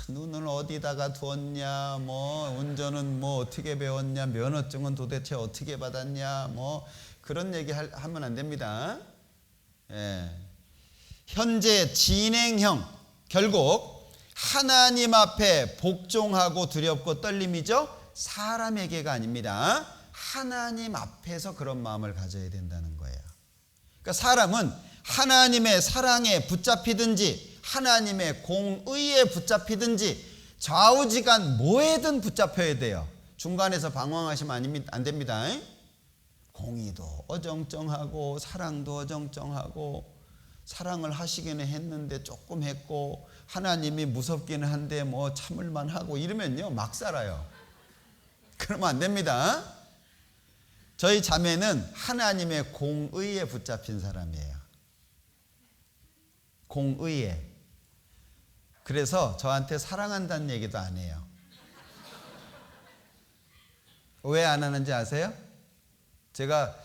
눈을 어디다가 두었냐, 뭐 운전은 뭐 어떻게 배웠냐, 면허증은 도대체 어떻게 받았냐, 뭐 그런 얘기 하면 안 됩니다. 현재 진행형 결국 하나님 앞에 복종하고 두렵고 떨림이죠. 사람에게가 아닙니다. 하나님 앞에서 그런 마음을 가져야 된다는 거예요. 그러니까 사람은 하나님의 사랑에 붙잡히든지 하나님의 공의에 붙잡히든지 좌우지간 뭐에든 붙잡혀야 돼요. 중간에서 방황하시면 안 됩니다. 공의도 어정쩡하고 사랑도 어정쩡하고 사랑을 하시기는 했는데 조금 했고 하나님이 무섭기는 한데 뭐 참을만 하고 이러면요 막 살아요. 그러면 안 됩니다. 저희 자매는 하나님의 공의에 붙잡힌 사람이에요. 공의에. 그래서 저한테 사랑한다는 얘기도 안 해요. 왜 안 하는지 아세요? 제가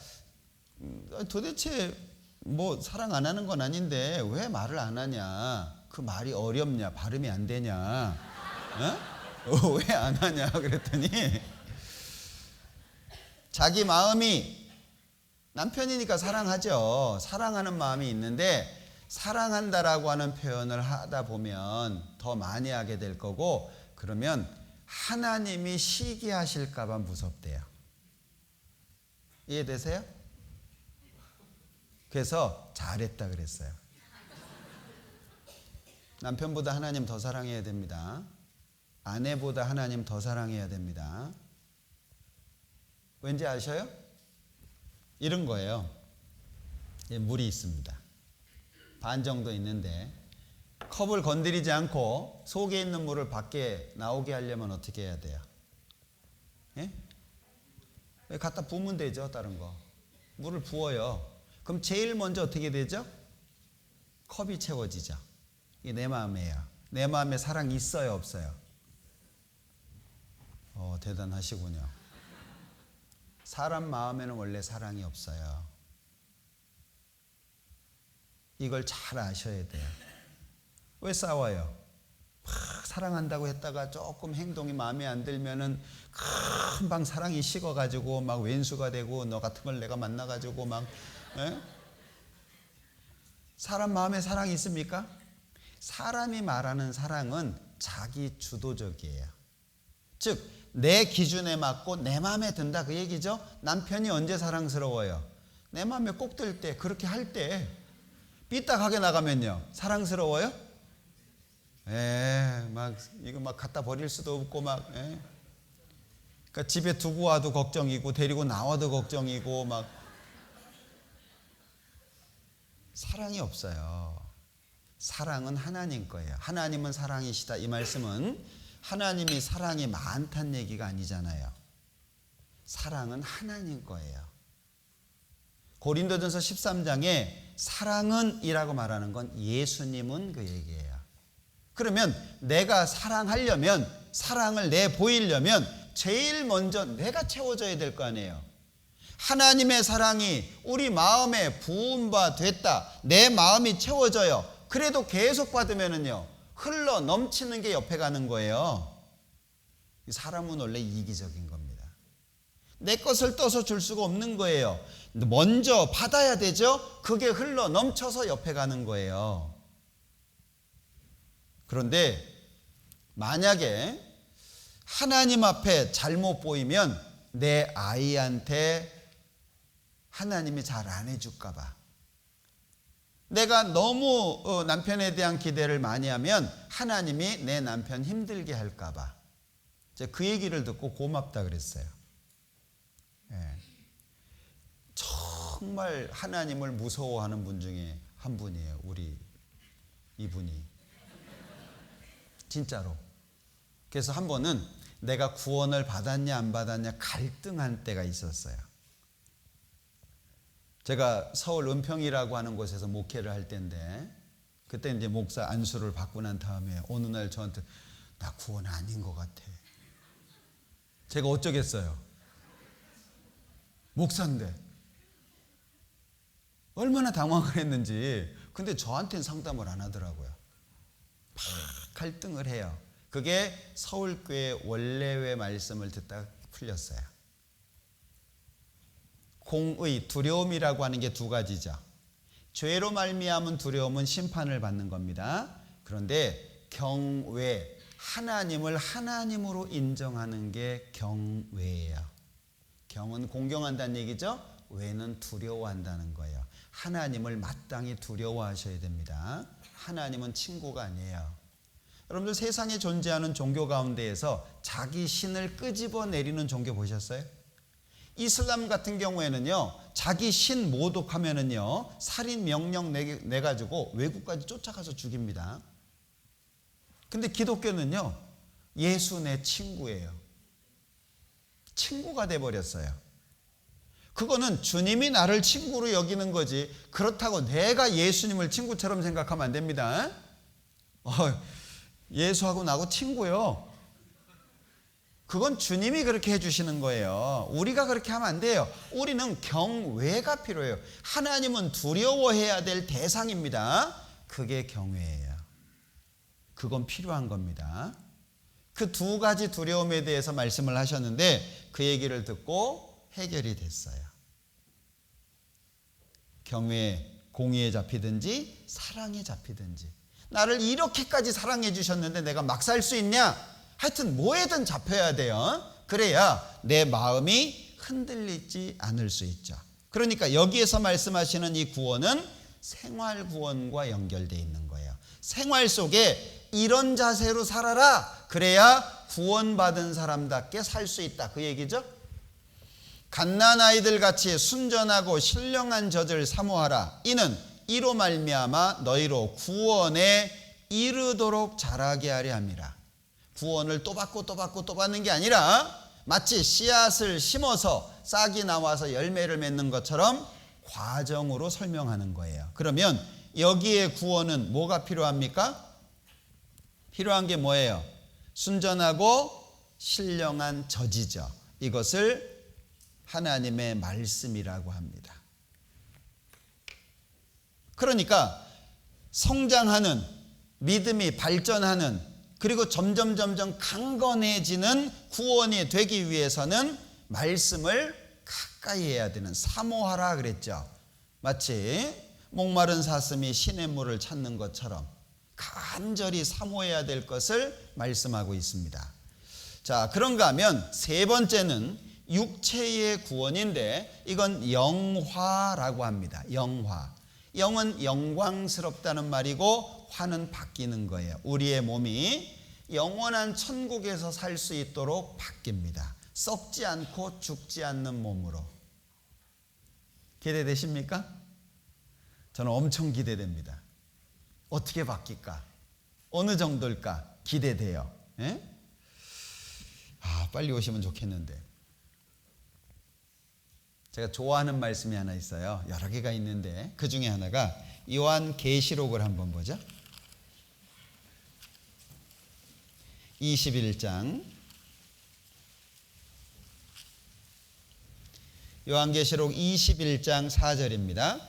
도대체 뭐 사랑 안 하는 건 아닌데 왜 말을 안 하냐? 그 말이 어렵냐? 발음이 안 되냐? 왜 안 하냐? 그랬더니 자기 마음이 남편이니까 사랑하죠. 사랑하는 마음이 있는데 사랑한다라고 하는 표현을 하다 보면 더 많이 하게 될 거고 그러면 하나님이 시기하실까 봐 무섭대요. 이해되세요? 그래서 잘했다 그랬어요. 남편보다 하나님 더 사랑해야 됩니다. 아내보다 하나님 더 사랑해야 됩니다. 왠지 아셔요? 이런 거예요. 물이 있습니다. 반 정도 있는데 컵을 건드리지 않고 속에 있는 물을 밖에 나오게 하려면 어떻게 해야 돼요? 갖다 부으면 되죠. 다른 거. 물을 부어요. 그럼 제일 먼저 어떻게 되죠? 컵이 채워지죠. 이게 내 마음이에요. 내 마음에 사랑이 있어요? 없어요? 대단하시군요. 사람 마음에는 원래 사랑이 없어요. 이걸 잘 아셔야 돼요. 왜 싸워요? 막 사랑한다고 했다가 조금 행동이 마음에 안 들면은 금방 사랑이 식어가지고 막 왼수가 되고 너 같은 걸 내가 만나가지고 막 사람 마음에 사랑이 있습니까? 사람이 말하는 사랑은 자기 주도적이에요. 즉 내 기준에 맞고 내 마음에 든다 그 얘기죠. 남편이 언제 사랑스러워요? 내 마음에 꼭 들 때, 그렇게 할 때. 삐딱하게 나가면요 사랑스러워요? 막 이거 막 갖다 버릴 수도 없고 막 그러니까 집에 두고 와도 걱정이고 데리고 나와도 걱정이고 막 사랑이 없어요. 사랑은 하나님 거예요. 하나님은 사랑이시다. 이 말씀은 하나님이 사랑이 많다는 얘기가 아니잖아요. 사랑은 하나님 거예요. 고린도전서 13장에 사랑은 이라고 말하는 건 예수님은 그 얘기예요. 그러면 내가 사랑하려면, 사랑을 내보이려면 제일 먼저 내가 채워져야 될 거 아니에요. 하나님의 사랑이 우리 마음에 부음바 됐다. 내 마음이 채워져요. 그래도 계속 받으면은요, 흘러 넘치는 게 옆에 가는 거예요. 사람은 원래 이기적인 겁니다. 내 것을 떠서 줄 수가 없는 거예요. 먼저 받아야 되죠. 그게 흘러 넘쳐서 옆에 가는 거예요. 그런데 만약에 하나님 앞에 잘못 보이면 내 아이한테 하나님이 잘 안 해줄까 봐, 내가 너무 남편에 대한 기대를 많이 하면 하나님이 내 남편 힘들게 할까 봐, 제가 그 얘기를 듣고 고맙다 그랬어요. 정말 하나님을 무서워하는 분 중에 한 분이에요. 우리 이분이 진짜로. 그래서 한 번은 내가 구원을 받았냐 안 받았냐 갈등한 때가 있었어요. 제가 서울 은평이라고 하는 곳에서 목회를 할 때인데, 그때 이제 목사 안수를 받고 난 다음에 어느 날 저한테 나 구원 아닌 것 같아. 제가 어쩌겠어요. 목사인데. 얼마나 당황을 했는지. 근데 저한테는 상담을 안 하더라고요. 막 갈등을 해요. 그게 서울교회 원래회 말씀을 듣다가 풀렸어요. 공의, 두려움이라고 하는 게 두 가지죠. 죄로 말미암은 두려움은 심판을 받는 겁니다. 그런데 경외, 하나님을 하나님으로 인정하는 게 경외예요. 경은 공경한다는 얘기죠. 외는 두려워한다는 거예요. 하나님을 마땅히 두려워하셔야 됩니다. 하나님은 친구가 아니에요. 여러분들 세상에 존재하는 종교 가운데에서 자기 신을 끄집어 내리는 종교 보셨어요? 이슬람 같은 경우에는요, 자기 신 모독하면은요, 살인 명령 내가지고 외국까지 쫓아가서 죽입니다. 근데 기독교는요, 예수 내 친구예요. 친구가 돼버렸어요. 그거는 주님이 나를 친구로 여기는 거지, 그렇다고 내가 예수님을 친구처럼 생각하면 안 됩니다. 예수하고 나하고 친구요. 그건 주님이 그렇게 해주시는 거예요. 우리가 그렇게 하면 안 돼요. 우리는 경외가 필요해요. 하나님은 두려워해야 될 대상입니다. 그게 경외예요. 그건 필요한 겁니다. 그 두 가지 두려움에 대해서 말씀을 하셨는데 그 얘기를 듣고 해결이 됐어요. 경외, 공의에 잡히든지 사랑에 잡히든지. 나를 이렇게까지 사랑해 주셨는데 내가 막 살 수 있냐? 하여튼 뭐에든 잡혀야 돼요. 그래야 내 마음이 흔들리지 않을 수 있죠. 그러니까 여기에서 말씀하시는 이 구원은 생활 구원과 연결되어 있는 거예요. 생활 속에 이런 자세로 살아라. 그래야 구원받은 사람답게 살 수 있다. 그 얘기죠. 갓난아이들 같이 순전하고 신령한 젖을 사모하라. 이는 이로 말미암아 너희로 구원에 이르도록 자라게 하려 함이라. 구원을 또 받고 또 받고 또 받는 게 아니라 마치 씨앗을 심어서 싹이 나와서 열매를 맺는 것처럼 과정으로 설명하는 거예요. 그러면 여기에 구원은 뭐가 필요합니까? 필요한 게 뭐예요? 순전하고 신령한 젖이죠. 이것을 하나님의 말씀이라고 합니다. 그러니까 성장하는, 믿음이 발전하는, 그리고 점점 강건해지는 구원이 되기 위해서는 말씀을 가까이 해야 되는, 사모하라 그랬죠. 마치 목마른 사슴이 시냇물을 찾는 것처럼 간절히 사모해야 될 것을 말씀하고 있습니다. 자, 그런가 하면 세 번째는 육체의 구원인데 이건 영화라고 합니다. 영화. 영은 영광스럽다는 말이고 화는 바뀌는 거예요. 우리의 몸이 영원한 천국에서 살 수 있도록 바뀝니다. 썩지 않고 죽지 않는 몸으로. 기대되십니까? 저는 엄청 기대됩니다. 어떻게 바뀔까? 어느 정도일까? 기대돼요. 예? 빨리 오시면 좋겠는데. 제가 좋아하는 말씀이 하나 있어요. 여러 개가 있는데 그 중에 하나가 요한계시록을 한번 보죠. 21장 요한계시록 21장 4절입니다.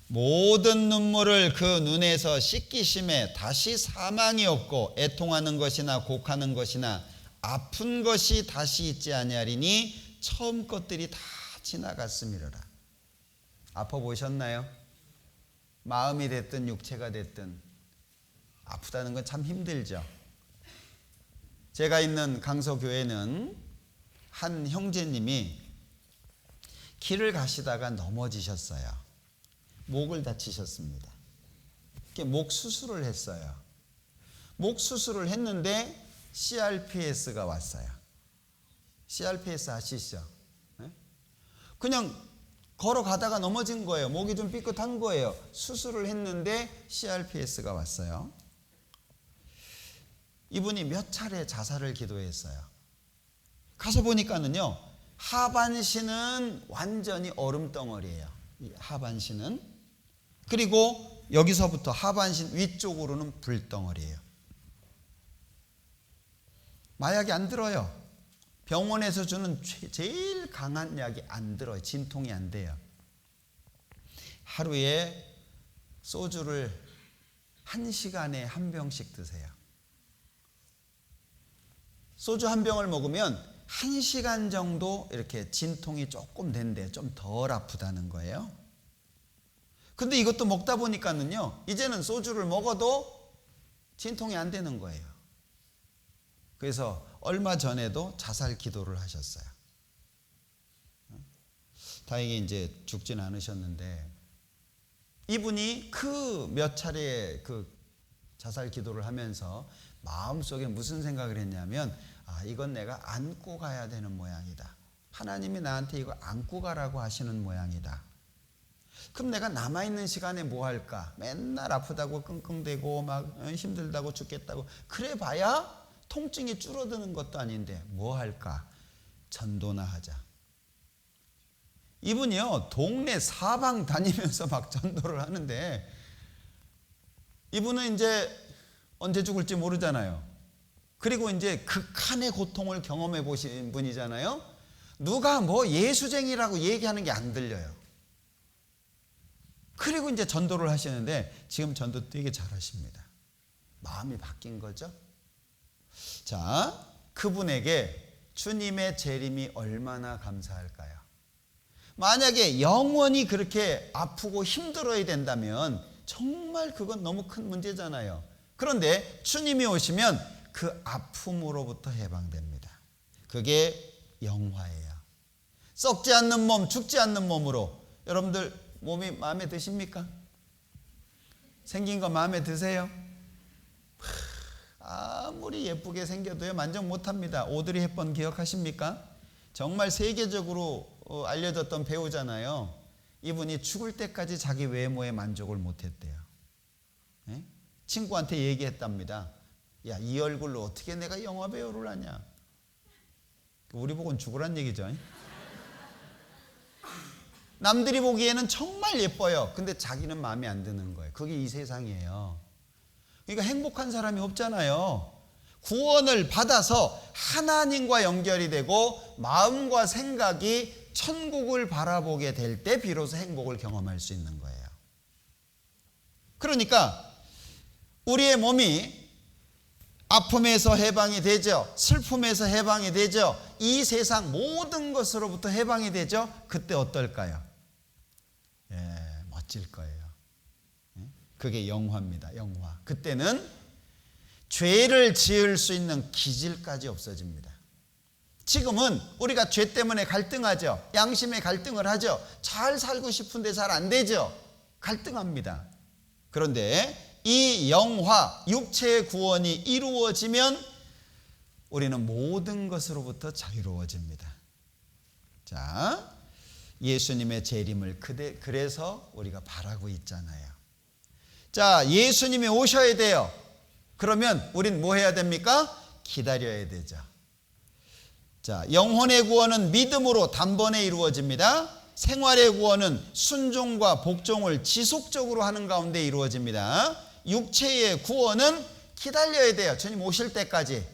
모든 눈물을 그 눈에서 씻기심에 다시 사망이 없고 애통하는 것이나 곡하는 것이나 아픈 것이 다시 있지 아니하리니 처음 것들이 다 지나갔음이로라. 아파 보셨나요? 마음이 됐든 육체가 됐든 아프다는 건 참 힘들죠. 제가 있는 강서교회는 한 형제님이 길을 가시다가 넘어지셨어요. 목을 다치셨습니다. 목 수술을 했어요. 목 수술을 했는데 CRPS가 왔어요. CRPS 아시죠? 그냥 걸어가다가 넘어진 거예요. 목이 좀 삐끗한 거예요. 수술을 했는데 CRPS가 왔어요. 이분이 몇 차례 자살을 기도했어요. 가서 보니까는요, 하반신은 완전히 얼음덩어리예요. 하반신은. 그리고 여기서부터 하반신 위쪽으로는 불덩어리예요. 마약이 안 들어요. 병원에서 주는 제일 강한 약이 안 들어요. 진통이 안 돼요. 하루에 소주를 1시간에 한 병씩 드세요. 소주 한 병을 먹으면 1시간 정도 이렇게 진통이 조금 된대. 좀 덜 아프다는 거예요. 근데 이것도 먹다 보니까는요, 이제는 소주를 먹어도 진통이 안 되는 거예요. 그래서 얼마 전에도 자살 기도를 하셨어요. 다행히 이제 죽진 않으셨는데, 이분이 그 몇 차례 그 자살 기도를 하면서 마음속에 무슨 생각을 했냐면, 이건 내가 안고 가야 되는 모양이다. 하나님이 나한테 이거 안고 가라고 하시는 모양이다. 그럼 내가 남아있는 시간에 뭐 할까? 맨날 아프다고 끙끙대고 막 힘들다고 죽겠다고 그래 봐야 통증이 줄어드는 것도 아닌데 뭐 할까? 전도나 하자. 이분이요, 동네 사방 다니면서 막 전도를 하는데, 이분은 이제 언제 죽을지 모르잖아요. 그리고 이제 극한의 고통을 경험해 보신 분이잖아요. 누가 뭐 예수쟁이라고 얘기하는 게 안 들려요. 그리고 이제 전도를 하시는데 지금 전도 되게 잘하십니다. 마음이 바뀐 거죠. 자, 그분에게 주님의 재림이 얼마나 감사할까요? 만약에 영원히 그렇게 아프고 힘들어야 된다면 정말 그건 너무 큰 문제잖아요. 그런데 주님이 오시면 그 아픔으로부터 해방됩니다. 그게 영화예요. 썩지 않는 몸, 죽지 않는 몸으로. 여러분들 몸이 마음에 드십니까? 생긴 거 마음에 드세요? 아무리 예쁘게 생겨도요, 만족 못합니다. 오드리 헵번 기억하십니까? 정말 세계적으로 알려졌던 배우잖아요. 이분이 죽을 때까지 자기 외모에 만족을 못했대요. 네? 친구한테 얘기했답니다. 야, 이 얼굴로 어떻게 내가 영화 배우를 하냐? 우리 보고는 죽으란 얘기죠. 남들이 보기에는 정말 예뻐요. 근데 자기는 마음에 안 드는 거예요. 그게 이 세상이에요. 그러니까 행복한 사람이 없잖아요. 구원을 받아서 하나님과 연결이 되고 마음과 생각이 천국을 바라보게 될 때 비로소 행복을 경험할 수 있는 거예요. 그러니까 우리의 몸이 아픔에서 해방이 되죠. 슬픔에서 해방이 되죠. 이 세상 모든 것으로부터 해방이 되죠. 그때 어떨까요? 멋질 거예요. 그게 영화입니다. 영화. 그때는 죄를 지을 수 있는 기질까지 없어집니다. 지금은 우리가 죄 때문에 갈등하죠. 양심의 갈등을 하죠. 잘 살고 싶은데 잘 안 되죠. 갈등합니다. 그런데 이 영화, 육체의 구원이 이루어지면 우리는 모든 것으로부터 자유로워집니다. 자, 예수님의 재림을 그래서 우리가 바라고 있잖아요. 자, 예수님이 오셔야 돼요. 그러면 우린 뭐 해야 됩니까? 기다려야 되죠. 자, 영혼의 구원은 믿음으로 단번에 이루어집니다. 생활의 구원은 순종과 복종을 지속적으로 하는 가운데 이루어집니다. 육체의 구원은 기다려야 돼요. 주님 오실 때까지.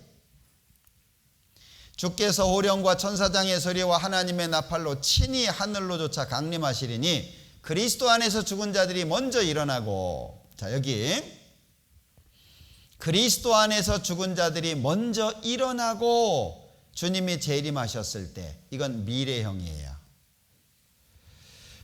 주께서 호령과 천사장의 소리와 하나님의 나팔로 친히 하늘로 쫓아 강림하시리니 그리스도 안에서 죽은 자들이 먼저 일어나고, 자, 여기 그리스도 안에서 죽은 자들이 먼저 일어나고 주님이 재림하셨을 때, 이건 미래형이에요.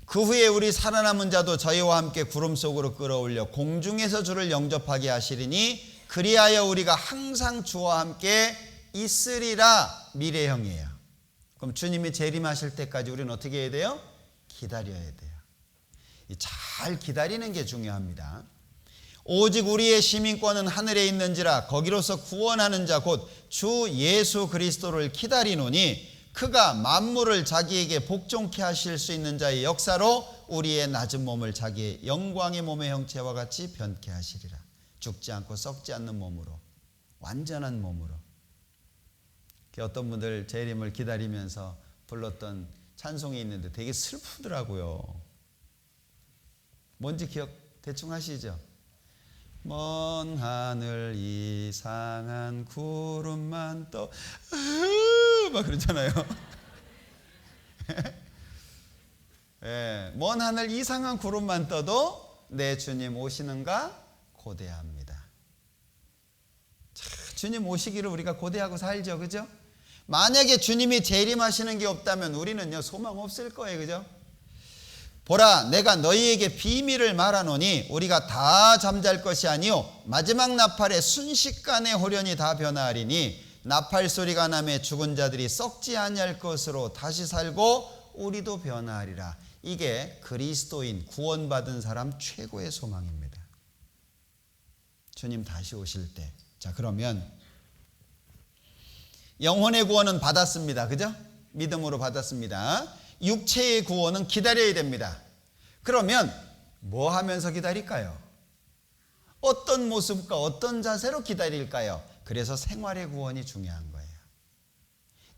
그 후에 우리 살아남은 자도 저희와 함께 구름 속으로 끌어올려 공중에서 주를 영접하게 하시리니 그리하여 우리가 항상 주와 함께 있으리라. 미래형이에요. 그럼 주님이 재림하실 때까지 우리는 어떻게 해야 돼요? 기다려야 돼요. 잘 기다리는 게 중요합니다. 오직 우리의 시민권은 하늘에 있는지라 거기로서 구원하는 자 곧 주 예수 그리스도를 기다리노니 그가 만물을 자기에게 복종케 하실 수 있는 자의 역사로 우리의 낮은 몸을 자기의 영광의 몸의 형체와 같이 변케 하시리라. 죽지 않고 썩지 않는 몸으로, 완전한 몸으로. 어떤 분들 재림을 기다리면서 불렀던 찬송이 있는데 되게 슬프더라고요. 뭔지 기억 대충 하시죠? 먼 하늘 이상한 구름만 떠 막 그러잖아요. 네, 먼 하늘 이상한 구름만 떠도 내 주님 오시는가 고대합니다. 자, 주님 오시기를 우리가 고대하고 살죠, 그죠? 만약에 주님이 재림하시는 게 없다면 우리는요 소망 없을 거예요, 그죠? 보라, 내가 너희에게 비밀을 말하노니 우리가 다 잠잘 것이 아니요 마지막 나팔에 순식간에 호련히 다 변화하리니 나팔 소리가 나매 죽은 자들이 썩지 아니할 것으로 다시 살고 우리도 변화하리라. 이게 그리스도인 구원받은 사람 최고의 소망입니다. 주님 다시 오실 때. 자, 그러면 영혼의 구원은 받았습니다, 그죠? 믿음으로 받았습니다. 육체의 구원은 기다려야 됩니다. 그러면 뭐 하면서 기다릴까요? 어떤 모습과 어떤 자세로 기다릴까요? 그래서 생활의 구원이 중요한 거예요.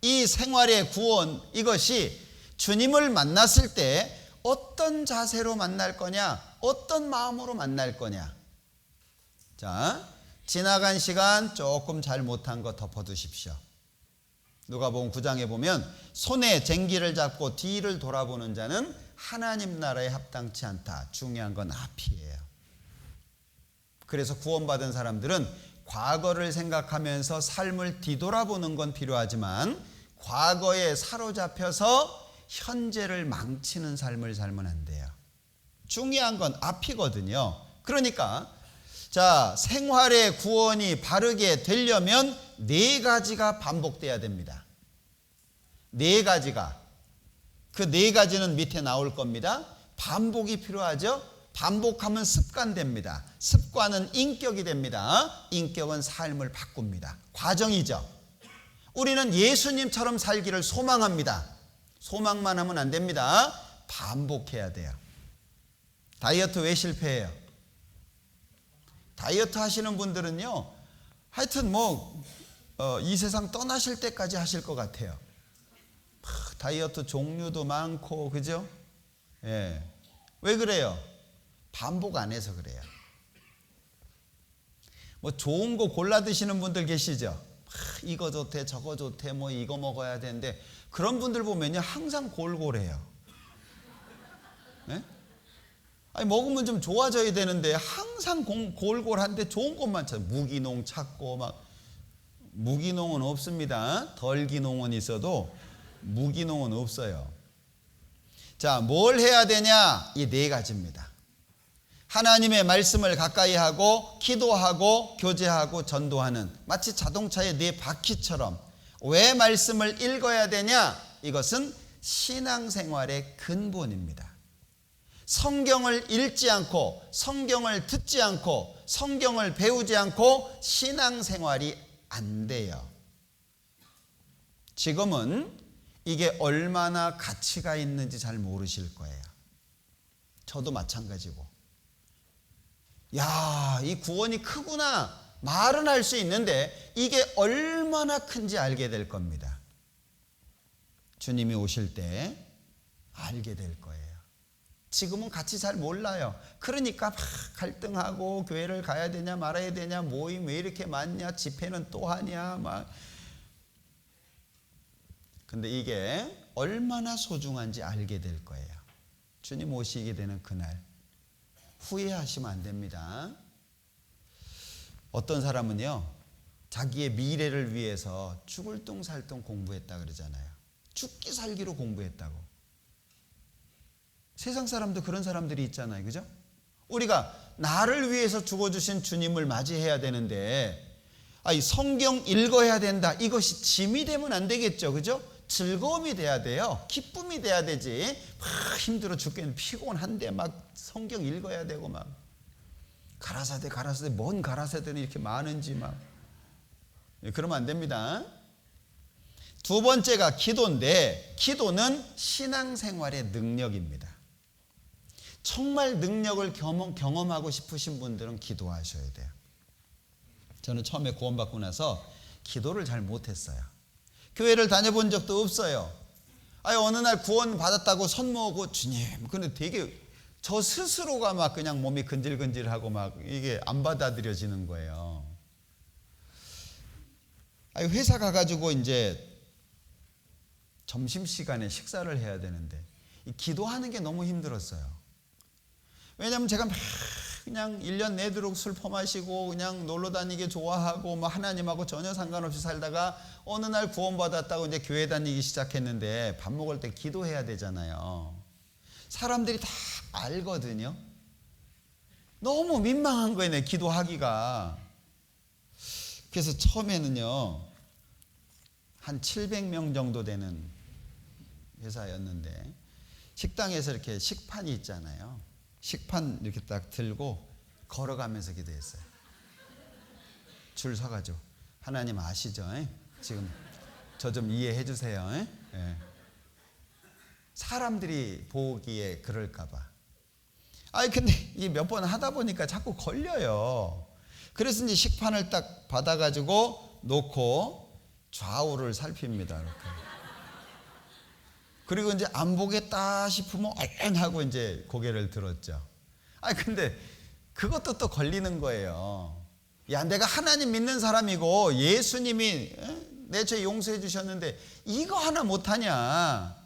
이 생활의 구원, 이것이 주님을 만났을 때 어떤 자세로 만날 거냐, 어떤 마음으로 만날 거냐. 자, 지나간 시간 조금 잘 못한 거 덮어두십시오. 누가복음 9장에 보면 손에 쟁기를 잡고 뒤를 돌아보는 자는 하나님 나라에 합당치 않다. 중요한 건 앞이에요. 그래서 구원받은 사람들은 과거를 생각하면서 삶을 뒤돌아보는 건 필요하지만 과거에 사로잡혀서 현재를 망치는 삶을 살면 안 돼요. 중요한 건 앞이거든요. 그러니까 자, 생활의 구원이 바르게 되려면 4가지가 반복돼야 됩니다. 4가지가. 그 4가지는 밑에 나올 겁니다. 반복이 필요하죠. 반복하면 습관됩니다. 습관은 인격이 됩니다. 인격은 삶을 바꿉니다. 과정이죠. 우리는 예수님처럼 살기를 소망합니다. 소망만 하면 안 됩니다. 반복해야 돼요. 다이어트 왜 실패해요? 다이어트 하시는 분들은요, 하여튼 이 세상 떠나실 때까지 하실 것 같아요. 다이어트 종류도 많고, 그죠? 예. 왜 그래요? 반복 안 해서 그래요. 좋은 거 골라 드시는 분들 계시죠? 이거 좋대, 저거 좋대, 이거 먹어야 되는데, 그런 분들 보면요, 항상 골골해요. 예? 아니, 먹으면 좀 좋아져야 되는데 항상 골골한데 좋은 것만 찾아. 무기농 찾고 무기농은 없습니다. 덜기농은 있어도 무기농은 없어요. 자, 뭘 해야 되냐? 이 4가지입니다. 하나님의 말씀을 가까이 하고 기도하고 교제하고 전도하는, 마치 자동차의 4바퀴처럼. 왜 말씀을 읽어야 되냐? 이것은 신앙생활의 근본입니다. 성경을 읽지 않고 성경을 듣지 않고 성경을 배우지 않고 신앙생활이 안 돼요. 지금은 이게 얼마나 가치가 있는지 잘 모르실 거예요. 저도 마찬가지고. 야, 이 구원이 크구나 말은 할 수 있는데 이게 얼마나 큰지 알게 될 겁니다. 주님이 오실 때 알게 될 거예요. 지금은 같이 잘 몰라요. 그러니까 막 갈등하고 교회를 가야 되냐 말아야 되냐, 모임 왜 이렇게 많냐, 집회는 또 하냐 막. 근데 이게 얼마나 소중한지 알게 될 거예요. 주님 오시게 되는 그날 후회하시면 안 됩니다. 어떤 사람은요, 자기의 미래를 위해서 죽을 둥 살 둥 공부했다 그러잖아요. 죽기 살기로 공부했다고. 세상 사람도 그런 사람들이 있잖아요. 그죠? 우리가 나를 위해서 죽어주신 주님을 맞이해야 되는데, 성경 읽어야 된다. 이것이 짐이 되면 안 되겠죠. 그죠? 즐거움이 돼야 돼요. 기쁨이 돼야 되지. 막 힘들어 죽겠는 피곤한데 막 성경 읽어야 되고 막 가라사대 뭔 가라사대는 이렇게 많은지 막. 그러면 안 됩니다. 두 번째가 기도인데, 기도는 신앙생활의 능력입니다. 정말 능력을 경험하고 싶으신 분들은 기도하셔야 돼요. 저는 처음에 구원받고 나서 기도를 잘 못했어요. 교회를 다녀본 적도 없어요. 어느 날 구원 받았다고 손 모으고 주님, 근데 되게 저 스스로가 막 그냥 몸이 근질근질하고 막 이게 안 받아들여지는 거예요. 회사 가가지고 이제 점심시간에 식사를 해야 되는데 기도하는 게 너무 힘들었어요. 왜냐하면 제가 막 그냥 1년 내도록 술 퍼마시고 그냥 놀러 다니기 좋아하고 막 하나님하고 전혀 상관없이 살다가 어느 날 구원받았다고 이제 교회 다니기 시작했는데 밥 먹을 때 기도해야 되잖아요. 사람들이 다 알거든요. 너무 민망한 거예요, 기도하기가. 그래서 처음에는요, 한 700명 정도 되는 회사였는데 식당에서 이렇게 식판이 있잖아요. 식판 이렇게 딱 들고 걸어가면서 기도했어요. 줄 서가지고. 하나님 아시죠? 지금 저 좀 이해해 주세요. 사람들이 보기에 그럴까 봐. 근데 이게 몇 번 하다 보니까 자꾸 걸려요. 그래서 이제 식판을 딱 받아가지고 놓고 좌우를 살핍니다. 이렇게. 그리고 이제 안 보겠다 싶으면 얼른 하고 이제 고개를 들었죠. 근데 그것도 또 걸리는 거예요. 야, 내가 하나님 믿는 사람이고 예수님이 내 죄 용서해 주셨는데 이거 하나 못하냐.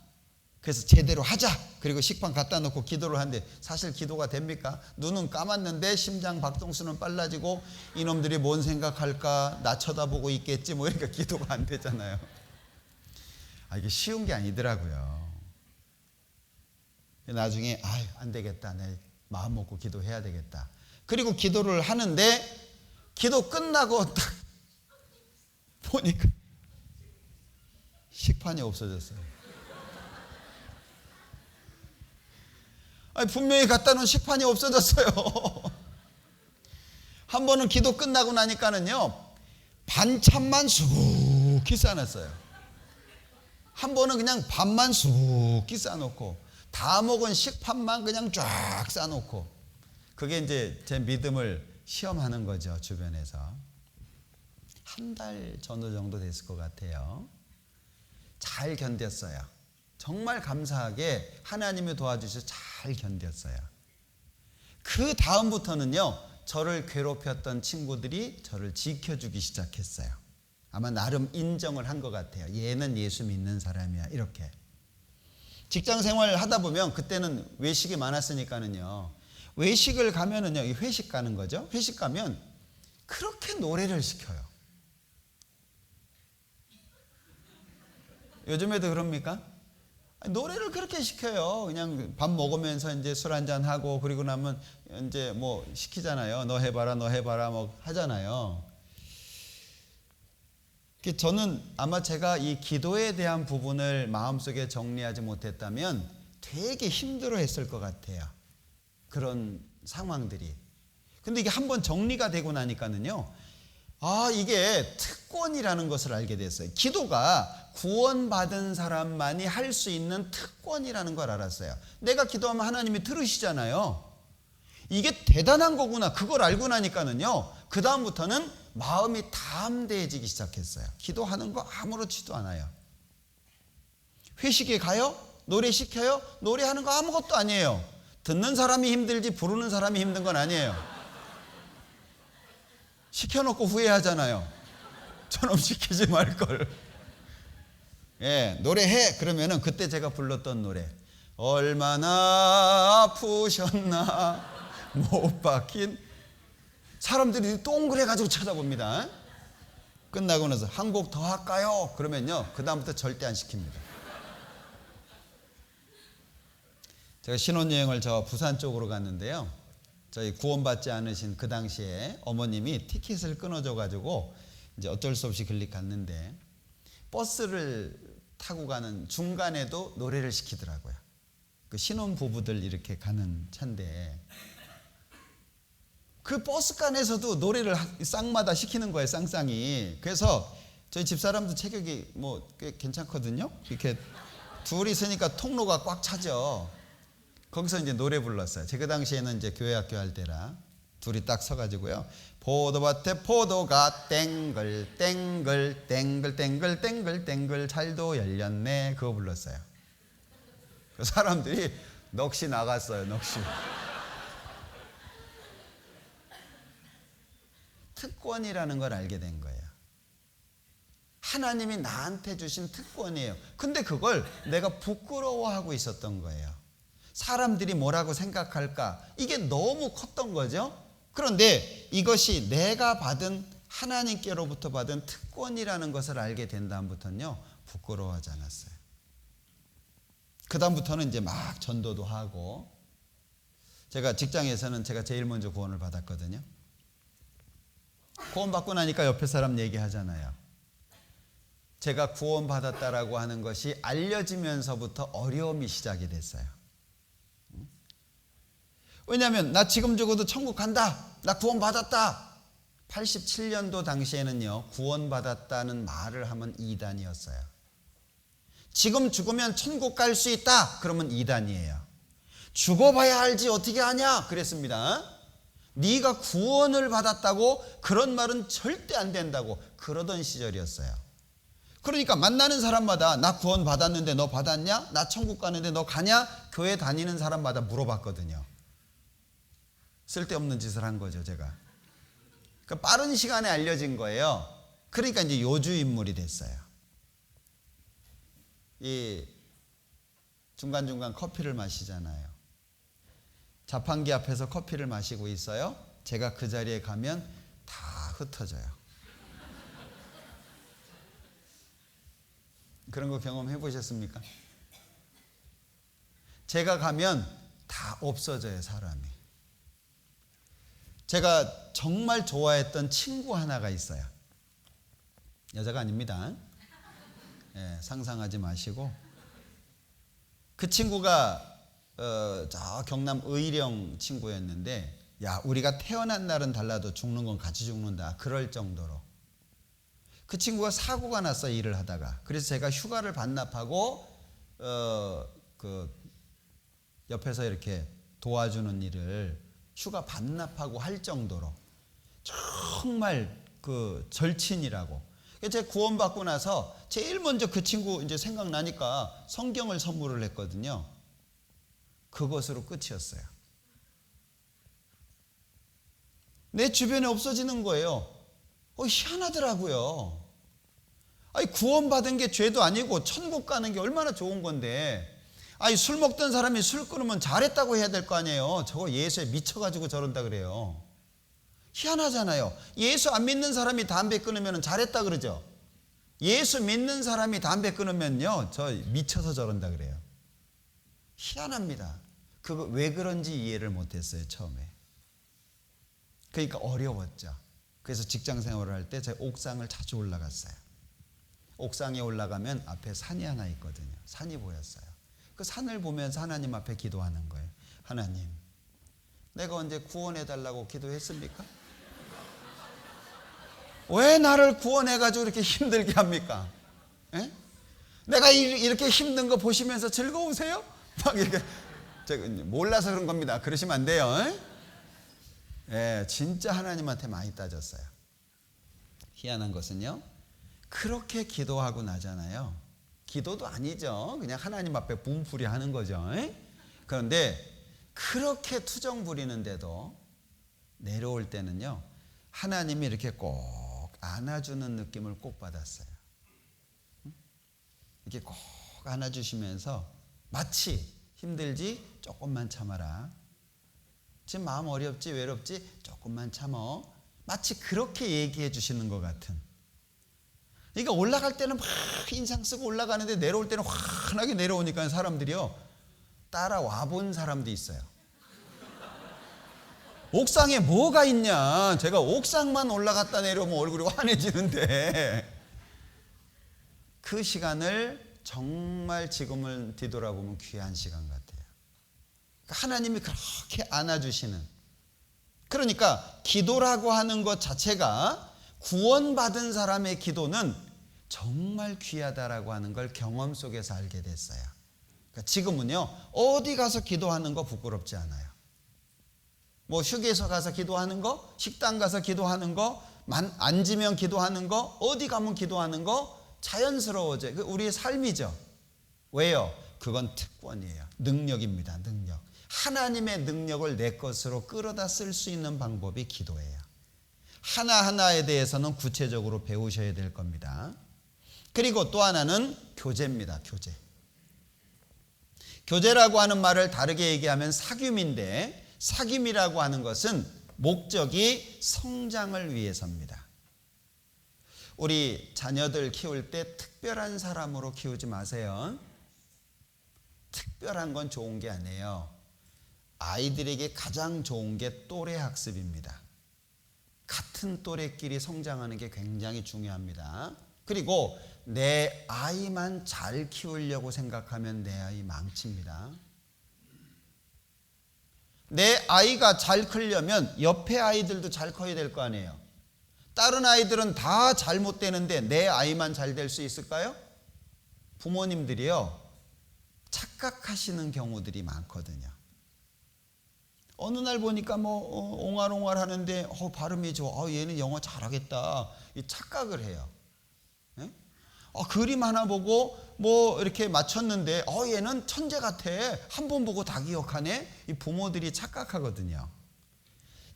그래서 제대로 하자. 그리고 식판 갖다 놓고 기도를 하는데 사실 기도가 됩니까? 눈은 감았는데 심장 박동수는 빨라지고 이놈들이 뭔 생각할까, 나 쳐다보고 있겠지 뭐 이러니까 기도가 안 되잖아요. 이게 쉬운 게 아니더라고요. 나중에 안 되겠다. 내 마음 먹고 기도해야 되겠다. 그리고 기도를 하는데 기도 끝나고 딱 보니까 식판이 없어졌어요. 분명히 갖다 놓은 식판이 없어졌어요. 한 번은 기도 끝나고 나니까는요, 반찬만 수북히 싸놨어요. 한 번은 그냥 밥만 수북히 싸놓고 다 먹은 식판만 그냥 쫙 싸놓고. 그게 이제 제 믿음을 시험하는 거죠, 주변에서. 한 달 전후 정도 됐을 것 같아요. 잘 견뎠어요. 정말 감사하게 하나님이 도와주셔서 잘 견뎠어요. 그 다음부터는요, 저를 괴롭혔던 친구들이 저를 지켜주기 시작했어요. 아마 나름 인정을 한 것 같아요. 얘는 예수 믿는 사람이야, 이렇게. 직장 생활을 하다 보면 그때는 외식이 많았으니까는요, 외식을 가면은요, 회식 가는 거죠. 회식 가면 그렇게 노래를 시켜요. 요즘에도 그럽니까? 노래를 그렇게 시켜요. 그냥 밥 먹으면서 이제 술 한잔 하고 그리고 나면 이제 뭐 시키잖아요. 너 해봐라, 너 해봐라 뭐 하잖아요. 저는 아마 제가 이 기도에 대한 부분을 마음속에 정리하지 못했다면 되게 힘들어 했을 것 같아요. 그런 상황들이. 근데 이게 한번 정리가 되고 나니까는요, 이게 특권이라는 것을 알게 됐어요. 기도가 구원받은 사람만이 할 수 있는 특권이라는 걸 알았어요. 내가 기도하면 하나님이 들으시잖아요. 이게 대단한 거구나. 그걸 알고 나니까는요, 그 다음부터는 마음이 담대해지기 시작했어요. 기도하는 거 아무렇지도 않아요. 회식에 가요? 노래 시켜요? 노래하는 거 아무것도 아니에요. 듣는 사람이 힘들지 부르는 사람이 힘든 건 아니에요. 시켜놓고 후회하잖아요. 저놈 시키지 말걸. 예, 노래해. 그러면은 그때 제가 불렀던 노래, 얼마나 아프셨나 못 박힌. 사람들이 동그래가지고 쳐다봅니다. 끝나고 나서 한 곡 더 할까요? 그러면요, 그 다음부터 절대 안 시킵니다. 제가 신혼여행을 저 부산 쪽으로 갔는데요, 저희 구원받지 않으신 그 당시에 어머님이 티켓을 끊어줘가지고 이제 어쩔 수 없이 글리 갔는데, 버스를 타고 가는 중간에도 노래를 시키더라고요. 그 신혼 부부들 이렇게 가는 차인데, 그 버스간에서도 노래를 쌍마다 시키는 거예요. 쌍쌍이. 그래서 저희 집사람도 체격이 뭐 꽤 괜찮거든요. 이렇게 둘이 있으니까 통로가 꽉 차죠. 거기서 이제 노래 불렀어요. 제가 그 당시에는 이제 교회 학교 할 때라 둘이 딱 서가지고요, 포도밭에 포도가 땡글 땡글 땡글 땡글 땡글 땡글 잘도 열렸네, 그거 불렀어요. 그 사람들이 넋이 나갔어요. 넋이. 특권이라는 걸 알게 된 거예요. 하나님이 나한테 주신 특권이에요. 근데 그걸 내가 부끄러워하고 있었던 거예요. 사람들이 뭐라고 생각할까, 이게 너무 컸던 거죠. 그런데 이것이 내가 받은, 하나님께로부터 받은 특권이라는 것을 알게 된 다음부터는요, 부끄러워하지 않았어요. 그 다음부터는 이제 막 전도도 하고. 제가 직장에서는 제가 제일 먼저 구원을 받았거든요. 구원받고 나니까 옆에 사람 얘기하잖아요. 제가 구원받았다라고 하는 것이 알려지면서부터 어려움이 시작이 됐어요. 왜냐하면 나 지금 죽어도 천국 간다, 나 구원받았다. 87년도 당시에는요, 구원받았다는 말을 하면 이단이었어요. 지금 죽으면 천국 갈 수 있다, 그러면 이단이에요. 죽어봐야 알지 어떻게 아냐, 그랬습니다. 네가 구원을 받았다고 그런 말은 절대 안 된다고 그러던 시절이었어요. 그러니까 만나는 사람마다 나 구원 받았는데 너 받았냐? 나 천국 가는데 너 가냐? 교회 다니는 사람마다 물어봤거든요. 쓸데없는 짓을 한 거죠, 제가. 그러니까 빠른 시간에 알려진 거예요. 그러니까 이제 요주 인물이 됐어요. 이 중간중간 커피를 마시잖아요. 자판기 앞에서 커피를 마시고 있어요. 제가 그 자리에 가면 다 흩어져요. 그런 거 경험해 보셨습니까? 제가 가면 다 없어져요, 사람이. 제가 정말 좋아했던 친구 하나가 있어요. 여자가 아닙니다. 상상하지 마시고. 그 친구가 저 경남 의령 친구였는데, 야, 우리가 태어난 날은 달라도 죽는 건 같이 죽는다, 그럴 정도로. 그 친구가 사고가 났어요, 일을 하다가. 그래서 제가 휴가를 반납하고 그 옆에서 이렇게 도와주는 일을 휴가 반납하고 할 정도로 정말 그 절친이라고. 제가 구원받고 나서 제일 먼저 그 친구 이제 생각나니까 성경을 선물을 했거든요. 그것으로 끝이었어요. 내 주변에 없어지는 거예요. 희한하더라고요. 아니, 구원받은 게 죄도 아니고 천국 가는 게 얼마나 좋은 건데, 아니, 술 먹던 사람이 술 끊으면 잘했다고 해야 될 거 아니에요. 저거 예수에 미쳐가지고 저런다 그래요. 희한하잖아요. 예수 안 믿는 사람이 담배 끊으면 잘했다 그러죠. 예수 믿는 사람이 담배 끊으면요, 저 미쳐서 저런다 그래요. 희한합니다. 그거 왜 그런지 이해를 못했어요, 처음에. 그러니까 어려웠죠. 그래서 직장 생활을 할 때 제가 옥상을 자주 올라갔어요. 옥상에 올라가면 앞에 산이 하나 있거든요. 산이 보였어요. 그 산을 보면서 하나님 앞에 기도하는 거예요. 하나님, 내가 언제 구원해달라고 기도했습니까? 왜 나를 구원해가지고 이렇게 힘들게 합니까? 에? 내가 이렇게 힘든 거 보시면서 즐거우세요? 막 이렇게 제가 몰라서 그런 겁니다. 그러시면 안 돼요. 예, 진짜 하나님한테 많이 따졌어요. 희한한 것은요, 그렇게 기도하고 나잖아요. 기도도 아니죠. 그냥 하나님 앞에 분풀이 하는 거죠. 그런데 그렇게 투정 부리는데도 내려올 때는요, 하나님이 이렇게 꼭 안아주는 느낌을 꼭 받았어요. 이렇게 꼭 안아주시면서 마치 힘들지? 조금만 참아라. 지금 마음 어렵지? 외롭지? 조금만 참어. 마치 그렇게 얘기해 주시는 것 같은. 그러니까 올라갈 때는 막 인상 쓰고 올라가는데 내려올 때는 환하게 내려오니까 사람들이요, 따라와 본 사람도 있어요. 옥상에 뭐가 있냐? 제가 옥상만 올라갔다 내려오면 얼굴이 환해지는데, 그 시간을 정말 지금을 뒤돌아보면 귀한 시간 같아요. 하나님이 그렇게 안아주시는, 그러니까 기도라고 하는 것 자체가, 구원받은 사람의 기도는 정말 귀하다라고 하는 걸 경험 속에서 알게 됐어요. 그러니까 지금은요, 어디 가서 기도하는 거 부끄럽지 않아요. 뭐 휴게소 가서 기도하는 거, 식당 가서 기도하는 거, 앉으면 기도하는 거, 어디 가면 기도하는 거 자연스러워져요. 우리의 삶이죠. 왜요? 그건 특권이에요. 능력입니다. 능력. 하나님의 능력을 내 것으로 끌어다 쓸 수 있는 방법이 기도예요. 하나하나에 대해서는 구체적으로 배우셔야 될 겁니다. 그리고 또 하나는 교제입니다. 교제. 교제라고 하는 말을 다르게 얘기하면 사귐인데, 사귐이라고 하는 것은 목적이 성장을 위해서입니다. 우리 자녀들 키울 때 특별한 사람으로 키우지 마세요. 특별한 건 좋은 게 아니에요. 아이들에게 가장 좋은 게 또래 학습입니다. 같은 또래끼리 성장하는 게 굉장히 중요합니다. 그리고 내 아이만 잘 키우려고 생각하면 내 아이 망칩니다. 내 아이가 잘 크려면 옆에 아이들도 잘 커야 될 거 아니에요. 다른 아이들은 다 잘못되는데 내 아이만 잘 될 수 있을까요? 부모님들이요, 착각하시는 경우들이 많거든요. 어느 날 보니까 옹알옹알 하는데 발음이 좋아. 얘는 영어 잘하겠다. 이 착각을 해요. 예? 그림 하나 보고 이렇게 맞췄는데 얘는 천재 같아. 한 번 보고 다 기억하네. 이 부모들이 착각하거든요.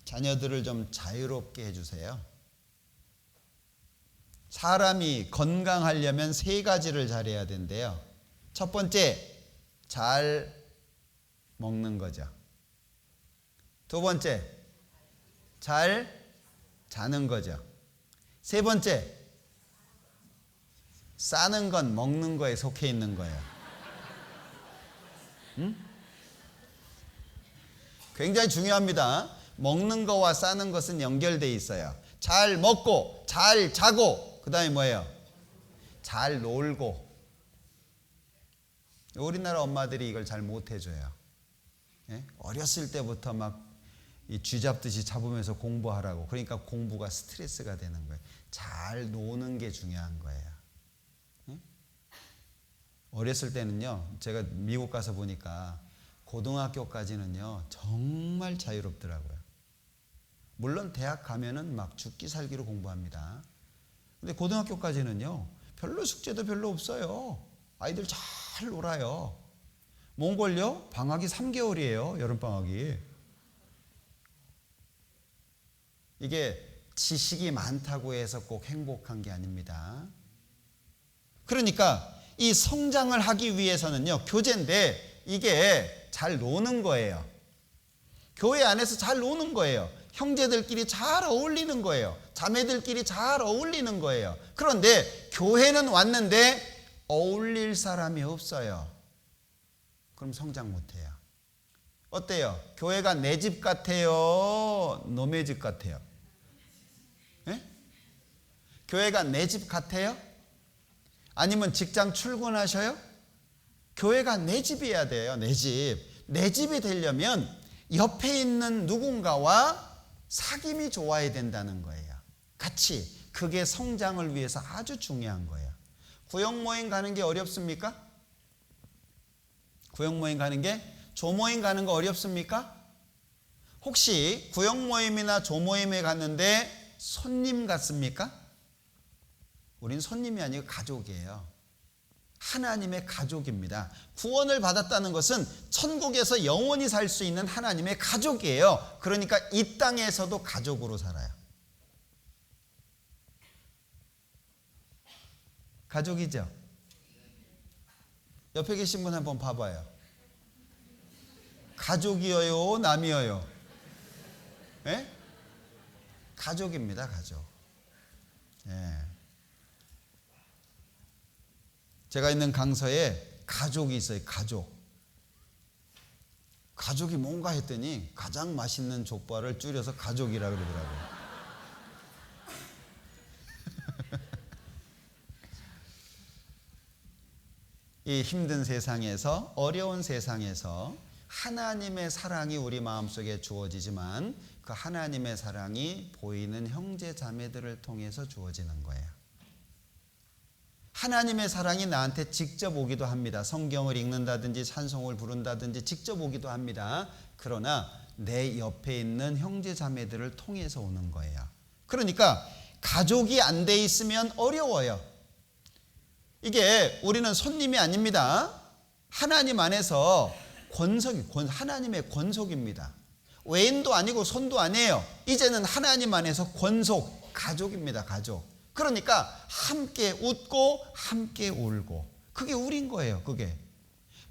자녀들을 좀 자유롭게 해주세요. 사람이 건강하려면 3가지를 잘해야 된대요. 첫 번째, 잘 먹는 거죠. 두 번째, 잘 자는 거죠. 세 번째, 싸는 건 먹는 거에 속해 있는 거예요. 굉장히 중요합니다. 먹는 거와 싸는 것은 연결되어 있어요. 잘 먹고, 잘 자고, 그 다음에 뭐예요? 잘 놀고. 우리나라 엄마들이 이걸 잘 못해줘요. 예? 어렸을 때부터 막 이 쥐잡듯이 잡으면서 공부하라고. 그러니까 공부가 스트레스가 되는 거예요. 잘 노는 게 중요한 거예요. 예? 어렸을 때는요, 제가 미국 가서 보니까 고등학교까지는요 정말 자유롭더라고요. 물론 대학 가면은 막 죽기 살기로 공부합니다. 근데 고등학교까지는요 별로 숙제도 별로 없어요. 아이들 잘 놀아요. 몽골요 방학이 3개월이에요. 여름방학이. 이게 지식이 많다고 해서 꼭 행복한 게 아닙니다. 그러니까 이 성장을 하기 위해서는요, 교제인데 이게 잘 노는 거예요. 교회 안에서 잘 노는 거예요. 형제들끼리 잘 어울리는 거예요. 자매들끼리 잘 어울리는 거예요. 그런데 교회는 왔는데 어울릴 사람이 없어요. 그럼 성장 못해요. 어때요? 교회가 내 집 같아요? 너네 집 같아요? 예? 교회가 내 집 같아요? 아니면 직장 출근하셔요? 교회가 내 집이어야 돼요. 내 집. 내 집이 되려면 옆에 있는 누군가와 사귐이 좋아야 된다는 거예요. 같이. 그게 성장을 위해서 아주 중요한 거예요. 구역 모임 가는 게 어렵습니까? 구역 모임 가는 게? 조모임 가는 거 어렵습니까? 혹시 구역 모임이나 조모임에 갔는데 손님 같습니까? 우린 손님이 아니고 가족이에요. 하나님의 가족입니다. 구원을 받았다는 것은 천국에서 영원히 살 수 있는 하나님의 가족이에요. 그러니까 이 땅에서도 가족으로 살아요. 가족이죠? 옆에 계신 분 한번 봐봐요. 가족이어요? 남이어요? 예? 가족입니다. 가족. 예. 제가 있는 강서에 가족이 있어요. 가족. 가족이 뭔가 했더니 가장 맛있는 족발을 줄여서 가족이라 그러더라고요. 이 힘든 세상에서, 어려운 세상에서 하나님의 사랑이 우리 마음속에 주어지지만 그 하나님의 사랑이 보이는 형제 자매들을 통해서 주어지는 거예요. 하나님의 사랑이 나한테 직접 오기도 합니다. 성경을 읽는다든지 찬송을 부른다든지 직접 오기도 합니다. 그러나 내 옆에 있는 형제 자매들을 통해서 오는 거예요. 그러니까 가족이 안 돼 있으면 어려워요. 이게 우리는 손님이 아닙니다. 하나님 안에서 하나님의 권속입니다. 외인도 아니고 손도 아니에요. 이제는 하나님 안에서 권속, 가족입니다. 가족. 그러니까 함께 웃고 함께 울고, 그게 우린 거예요.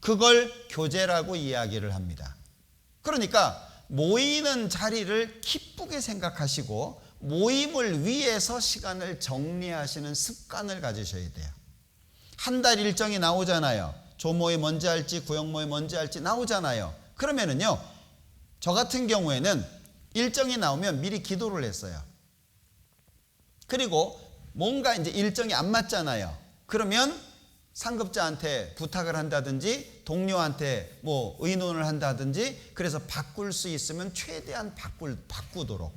그걸 교제라고 이야기를 합니다. 그러니까 모이는 자리를 기쁘게 생각하시고 모임을 위해서 시간을 정리하시는 습관을 가지셔야 돼요. 한 달 일정이 나오잖아요. 조모임 언제 할지, 구역모임 언제 할지 나오잖아요. 그러면은요, 저 같은 경우에는 일정이 나오면 미리 기도를 했어요. 그리고 뭔가 이제 일정이 안 맞잖아요. 그러면 상급자한테 부탁을 한다든지 동료한테 뭐 의논을 한다든지, 그래서 바꿀 수 있으면 최대한 바꾸도록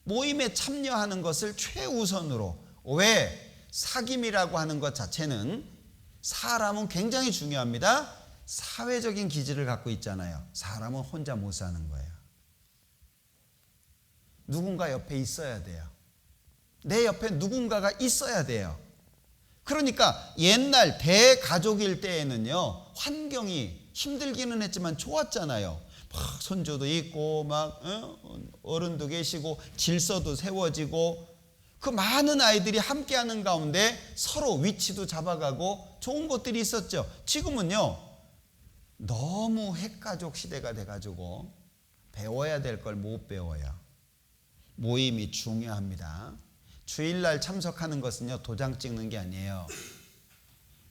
모임에 참여하는 것을 최우선으로. 왜? 사귐이라고 하는 것 자체는, 사람은 굉장히 중요합니다. 사회적인 기질을 갖고 있잖아요. 사람은 혼자 못 사는 거예요. 누군가 옆에 있어야 돼요. 내 옆에 누군가가 있어야 돼요. 그러니까 옛날 대가족일 때에는요, 환경이 힘들기는 했지만 좋았잖아요. 막 손주도 있고 막 어른도 계시고 질서도 세워지고, 그 많은 아이들이 함께하는 가운데 서로 위치도 잡아가고 좋은 것들이 있었죠. 지금은요, 너무 핵가족 시대가 돼가지고 배워야 될 걸 못 배워요. 모임이 중요합니다. 주일날 참석하는 것은요, 도장 찍는 게 아니에요.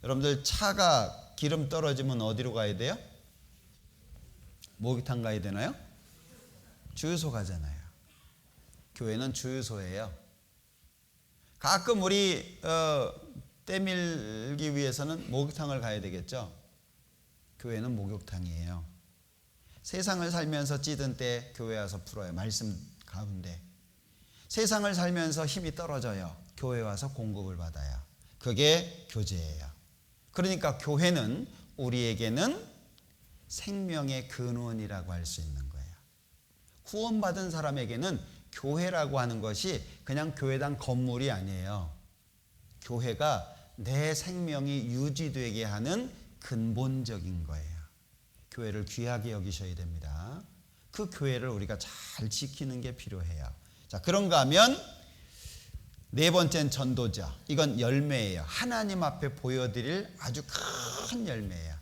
여러분들 차가 기름 떨어지면 어디로 가야 돼요? 목욕탕 가야 되나요? 주유소 가잖아요. 교회는 주유소예요. 가끔 우리 때밀기 위해서는 목욕탕을 가야 되겠죠. 교회는 목욕탕이에요. 세상을 살면서 찌든 때 교회 와서 풀어요. 말씀 가운데. 세상을 살면서 힘이 떨어져요. 교회 와서 공급을 받아요. 그게 교제예요. 그러니까 교회는 우리에게는 생명의 근원이라고 할 수 있는 거예요. 구원받은 사람에게는 교회라고 하는 것이 그냥 교회당 건물이 아니에요. 교회가 내 생명이 유지되게 하는 근본적인 거예요. 교회를 귀하게 여기셔야 됩니다. 그 교회를 우리가 잘 지키는 게 필요해요. 자, 그런가 하면 네 번째는 전도죠. 이건 열매예요. 하나님 앞에 보여드릴 아주 큰 열매예요.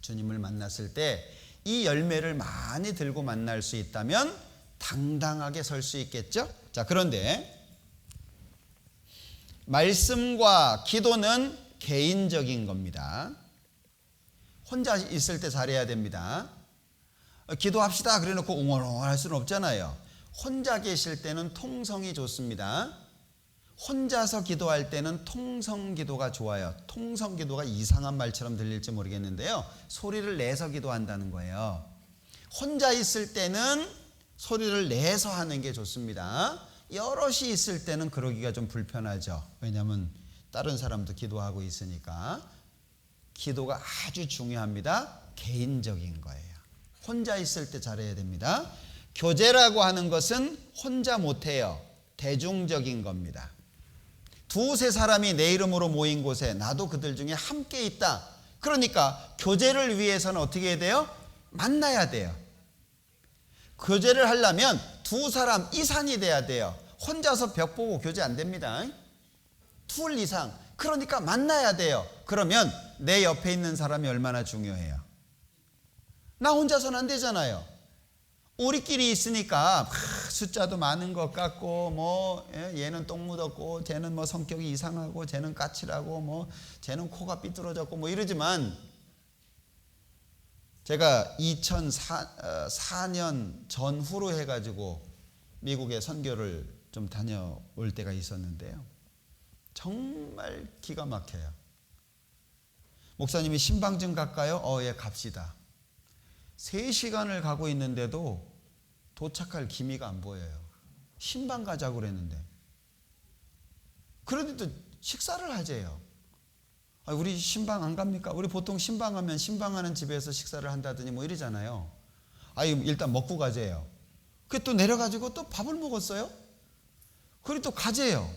주님을 만났을 때 이 열매를 많이 들고 만날 수 있다면 당당하게 설 수 있겠죠? 자, 그런데 말씀과 기도는 개인적인 겁니다. 혼자 있을 때 잘해야 됩니다. 기도합시다 그래 놓고 웅얼웅얼 할 수는 없잖아요. 혼자 계실 때는 통성이 좋습니다. 혼자서 기도할 때는 통성 기도가 좋아요. 통성 기도가 이상한 말처럼 들릴지 모르겠는데요, 소리를 내서 기도한다는 거예요. 혼자 있을 때는 소리를 내서 하는 게 좋습니다. 여럿이 있을 때는 그러기가 좀 불편하죠. 왜냐하면 다른 사람도 기도하고 있으니까. 기도가 아주 중요합니다. 개인적인 거예요. 혼자 있을 때 잘해야 됩니다. 교제라고 하는 것은 혼자 못해요. 대중적인 겁니다. 두세 사람이 내 이름으로 모인 곳에 나도 그들 중에 함께 있다. 그러니까 교제를 위해서는 어떻게 해야 돼요? 만나야 돼요. 교제를 하려면 두 사람 이상이 돼야 돼요. 혼자서 벽 보고 교제 안 됩니다. 둘 이상. 그러니까 만나야 돼요. 그러면 내 옆에 있는 사람이 얼마나 중요해요. 나 혼자서는 안 되잖아요. 우리끼리 있으니까 숫자도 많은 것 같고 뭐 얘는 똥 묻었고 쟤는 뭐 성격이 이상하고 쟤는 까칠하고 뭐 쟤는 코가 삐뚤어졌고 뭐 이러지만, 제가 2004년 전후로 해가지고 미국에 선교를 좀 다녀올 때가 있었는데요. 정말 기가 막혀요. 목사님이 신방증 갈까요? 예, 갑시다. 3시간을 가고 있는데도 도착할 기미가 안 보여요. 신방 가자고 그랬는데. 그런데도 식사를 하재요. 우리 신방 안 갑니까? 우리 보통 신방하면 신방하는 집에서 식사를 한다더니 뭐 이러잖아요. 일단 먹고 가재요. 그 또 내려가지고 또 밥을 먹었어요. 그리고 또 가재요.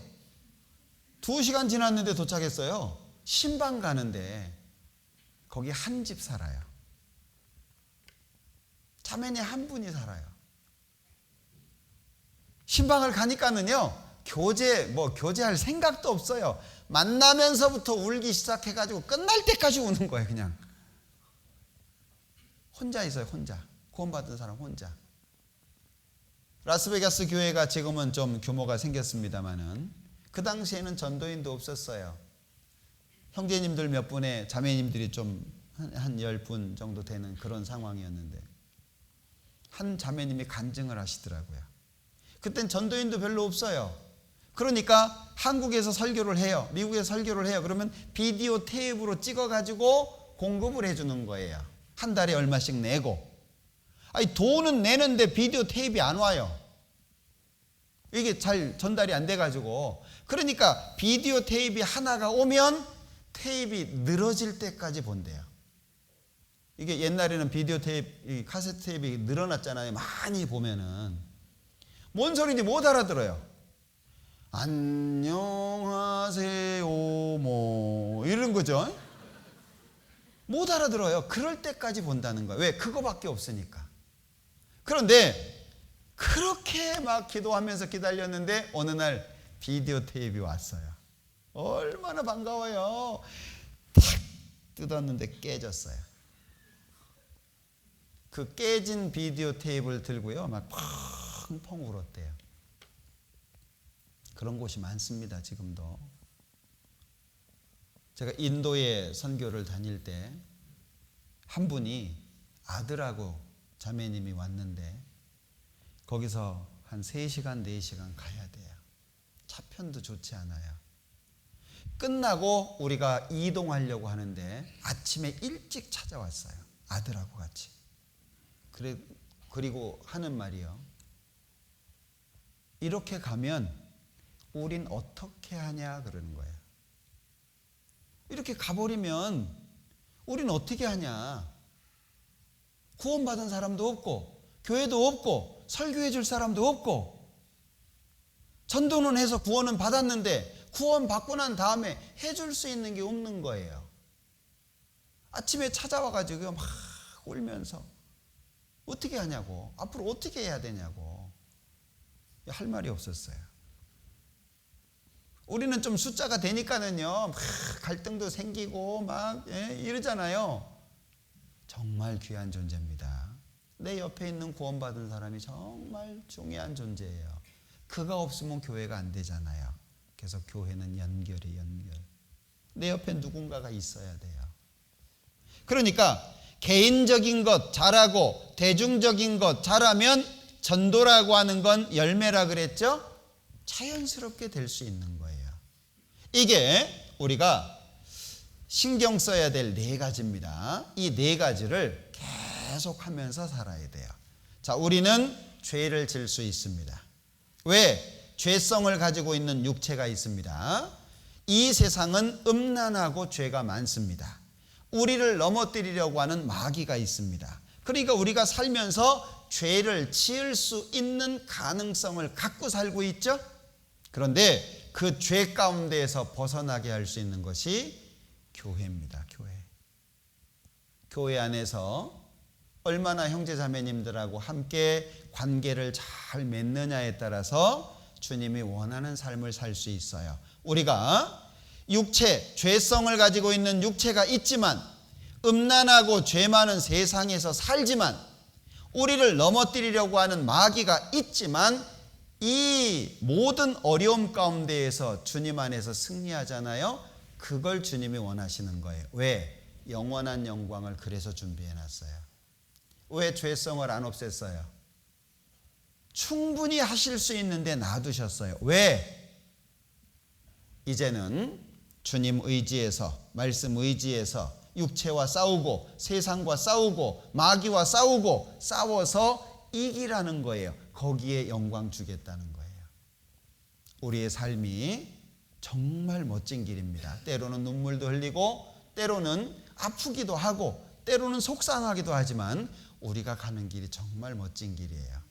2시간 지났는데 도착했어요. 신방 가는데 거기 한 집 살아요. 자매니 한 분이 살아요. 신방을 가니까는요, 교제할 생각도 없어요. 만나면서부터 울기 시작해가지고 끝날 때까지 우는 거예요, 그냥. 혼자 있어요, 혼자. 구원받은 사람 혼자. 라스베가스 교회가 지금은 좀 규모가 생겼습니다만은, 그 당시에는 전도인도 없었어요. 형제님들 몇 분에 자매님들이 좀 한 10분 정도 되는 그런 상황이었는데, 한 자매님이 간증을 하시더라고요. 그땐 전도인도 별로 없어요. 그러니까 한국에서 설교를 해요. 미국에서 설교를 해요. 그러면 비디오 테이프로 찍어가지고 공급을 해주는 거예요. 한 달에 얼마씩 내고. 돈은 내는데 비디오 테이프가 안 와요. 이게 잘 전달이 안 돼가지고. 그러니까 비디오 테이프 하나가 오면 테이프 늘어질 때까지 본대요. 이게 옛날에는 비디오 테이프, 카세트 테이프 늘어났잖아요. 많이 보면은. 뭔 소리인지 못 알아들어요. 안녕하세요 뭐 이런 거죠. 못 알아들어요. 그럴 때까지 본다는 거예요. 왜? 그거밖에 없으니까. 그런데 그렇게 막 기도하면서 기다렸는데 어느 날 비디오 테이프가 왔어요. 얼마나 반가워요. 탁 뜯었는데 깨졌어요. 그 깨진 비디오 테이프를 들고요, 막 펑펑 울었대요. 그런 곳이 많습니다, 지금도. 제가 인도에 선교를 다닐 때 한 분이 아들하고 자매님이 왔는데 거기서 한 3시간, 4시간 가야 돼요. 차편도 좋지 않아요. 끝나고 우리가 이동하려고 하는데 아침에 일찍 찾아왔어요. 아들하고 같이. 그리고 하는 말이요. 이렇게 가면 우린 어떻게 하냐 그러는 거예요. 이렇게 가버리면 우린 어떻게 하냐. 구원받은 사람도 없고 교회도 없고 설교해 줄 사람도 없고 전도는 해서 구원은 받았는데 구원 받고 난 다음에 해줄 수 있는 게 없는 거예요. 아침에 찾아와가지고 막 울면서 어떻게 하냐고, 앞으로 어떻게 해야 되냐고 할 말이 없었어요. 우리는 좀 숫자가 되니까는요, 막 갈등도 생기고 막 이러잖아요. 정말 귀한 존재입니다. 내 옆에 있는 구원받은 사람이 정말 중요한 존재예요. 그가 없으면 교회가 안 되잖아요. 그래서 교회는 연결이 연결. 내 옆에 누군가가 있어야 돼요. 그러니까 개인적인 것 잘하고 대중적인 것 잘하면 전도라고 하는 건 열매라 그랬죠? 자연스럽게 될 수 있는 거예요. 이게 우리가 신경 써야 될 4가지입니다. 이 4가지를 계속 하면서 살아야 돼요. 자, 우리는 죄를 질 수 있습니다. 왜? 죄성을 가지고 있는 육체가 있습니다. 이 세상은 음란하고 죄가 많습니다. 우리를 넘어뜨리려고 하는 마귀가 있습니다. 그러니까 우리가 살면서 죄를 지을 수 있는 가능성을 갖고 살고 있죠. 그런데 그 죄 가운데에서 벗어나게 할 수 있는 것이 교회입니다. 교회 안에서 얼마나 형제자매님들하고 함께 관계를 잘 맺느냐에 따라서 주님이 원하는 삶을 살 수 있어요. 우리가 육체, 죄성을 가지고 있는 육체가 있지만, 음란하고 죄 많은 세상에서 살지만, 우리를 넘어뜨리려고 하는 마귀가 있지만, 이 모든 어려움 가운데에서 주님 안에서 승리하잖아요. 그걸 주님이 원하시는 거예요. 왜? 영원한 영광을 그래서 준비해놨어요. 왜 죄성을 안 없앴어요? 충분히 하실 수 있는데 놔두셨어요. 왜? 이제는 주님 의지에서, 말씀 의지에서 육체와 싸우고 세상과 싸우고 마귀와 싸우고 싸워서 이기라는 거예요. 거기에 영광 주겠다는 거예요. 우리의 삶이 정말 멋진 길입니다. 때로는 눈물도 흘리고 때로는 아프기도 하고 때로는 속상하기도 하지만 우리가 가는 길이 정말 멋진 길이에요.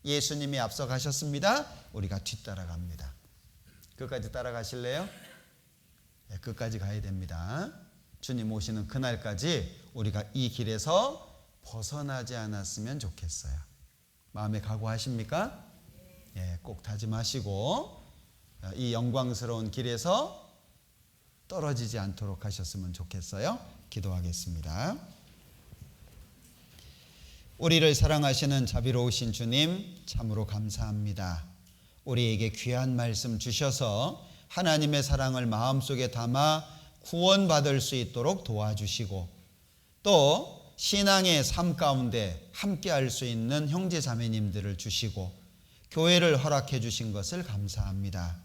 예수님이 앞서 가셨습니다. 우리가 뒤따라갑니다. 끝까지 따라가실래요? 네, 끝까지 가야 됩니다. 주님 오시는 그날까지 우리가 이 길에서 벗어나지 않았으면 좋겠어요. 마음에 각오하십니까? 예, 꼭 다짐하시고 이 영광스러운 길에서 떨어지지 않도록 하셨으면 좋겠어요. 기도하겠습니다. 우리를 사랑하시는 자비로우신 주님, 참으로 감사합니다. 우리에게 귀한 말씀 주셔서 하나님의 사랑을 마음속에 담아 구원받을 수 있도록 도와주시고, 또 신앙의 삶 가운데 함께할 수 있는 형제 자매님들을 주시고 교회를 허락해 주신 것을 감사합니다.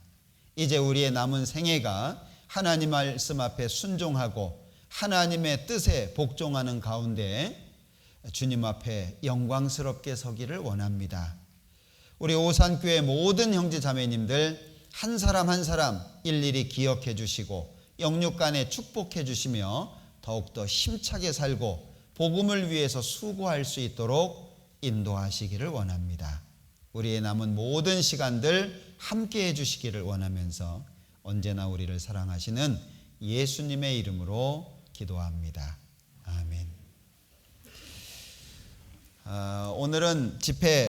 이제 우리의 남은 생애가 하나님 말씀 앞에 순종하고 하나님의 뜻에 복종하는 가운데 주님 앞에 영광스럽게 서기를 원합니다. 우리 오산교회 모든 형제 자매님들 한 사람 한 사람 일일이 기억해 주시고 영육간에 축복해 주시며 더욱더 힘차게 살고 복음을 위해서 수고할 수 있도록 인도하시기를 원합니다. 우리의 남은 모든 시간들 함께해 주시기를 원하면서 언제나 우리를 사랑하시는 예수님의 이름으로 기도합니다. 아멘. 오늘은 집회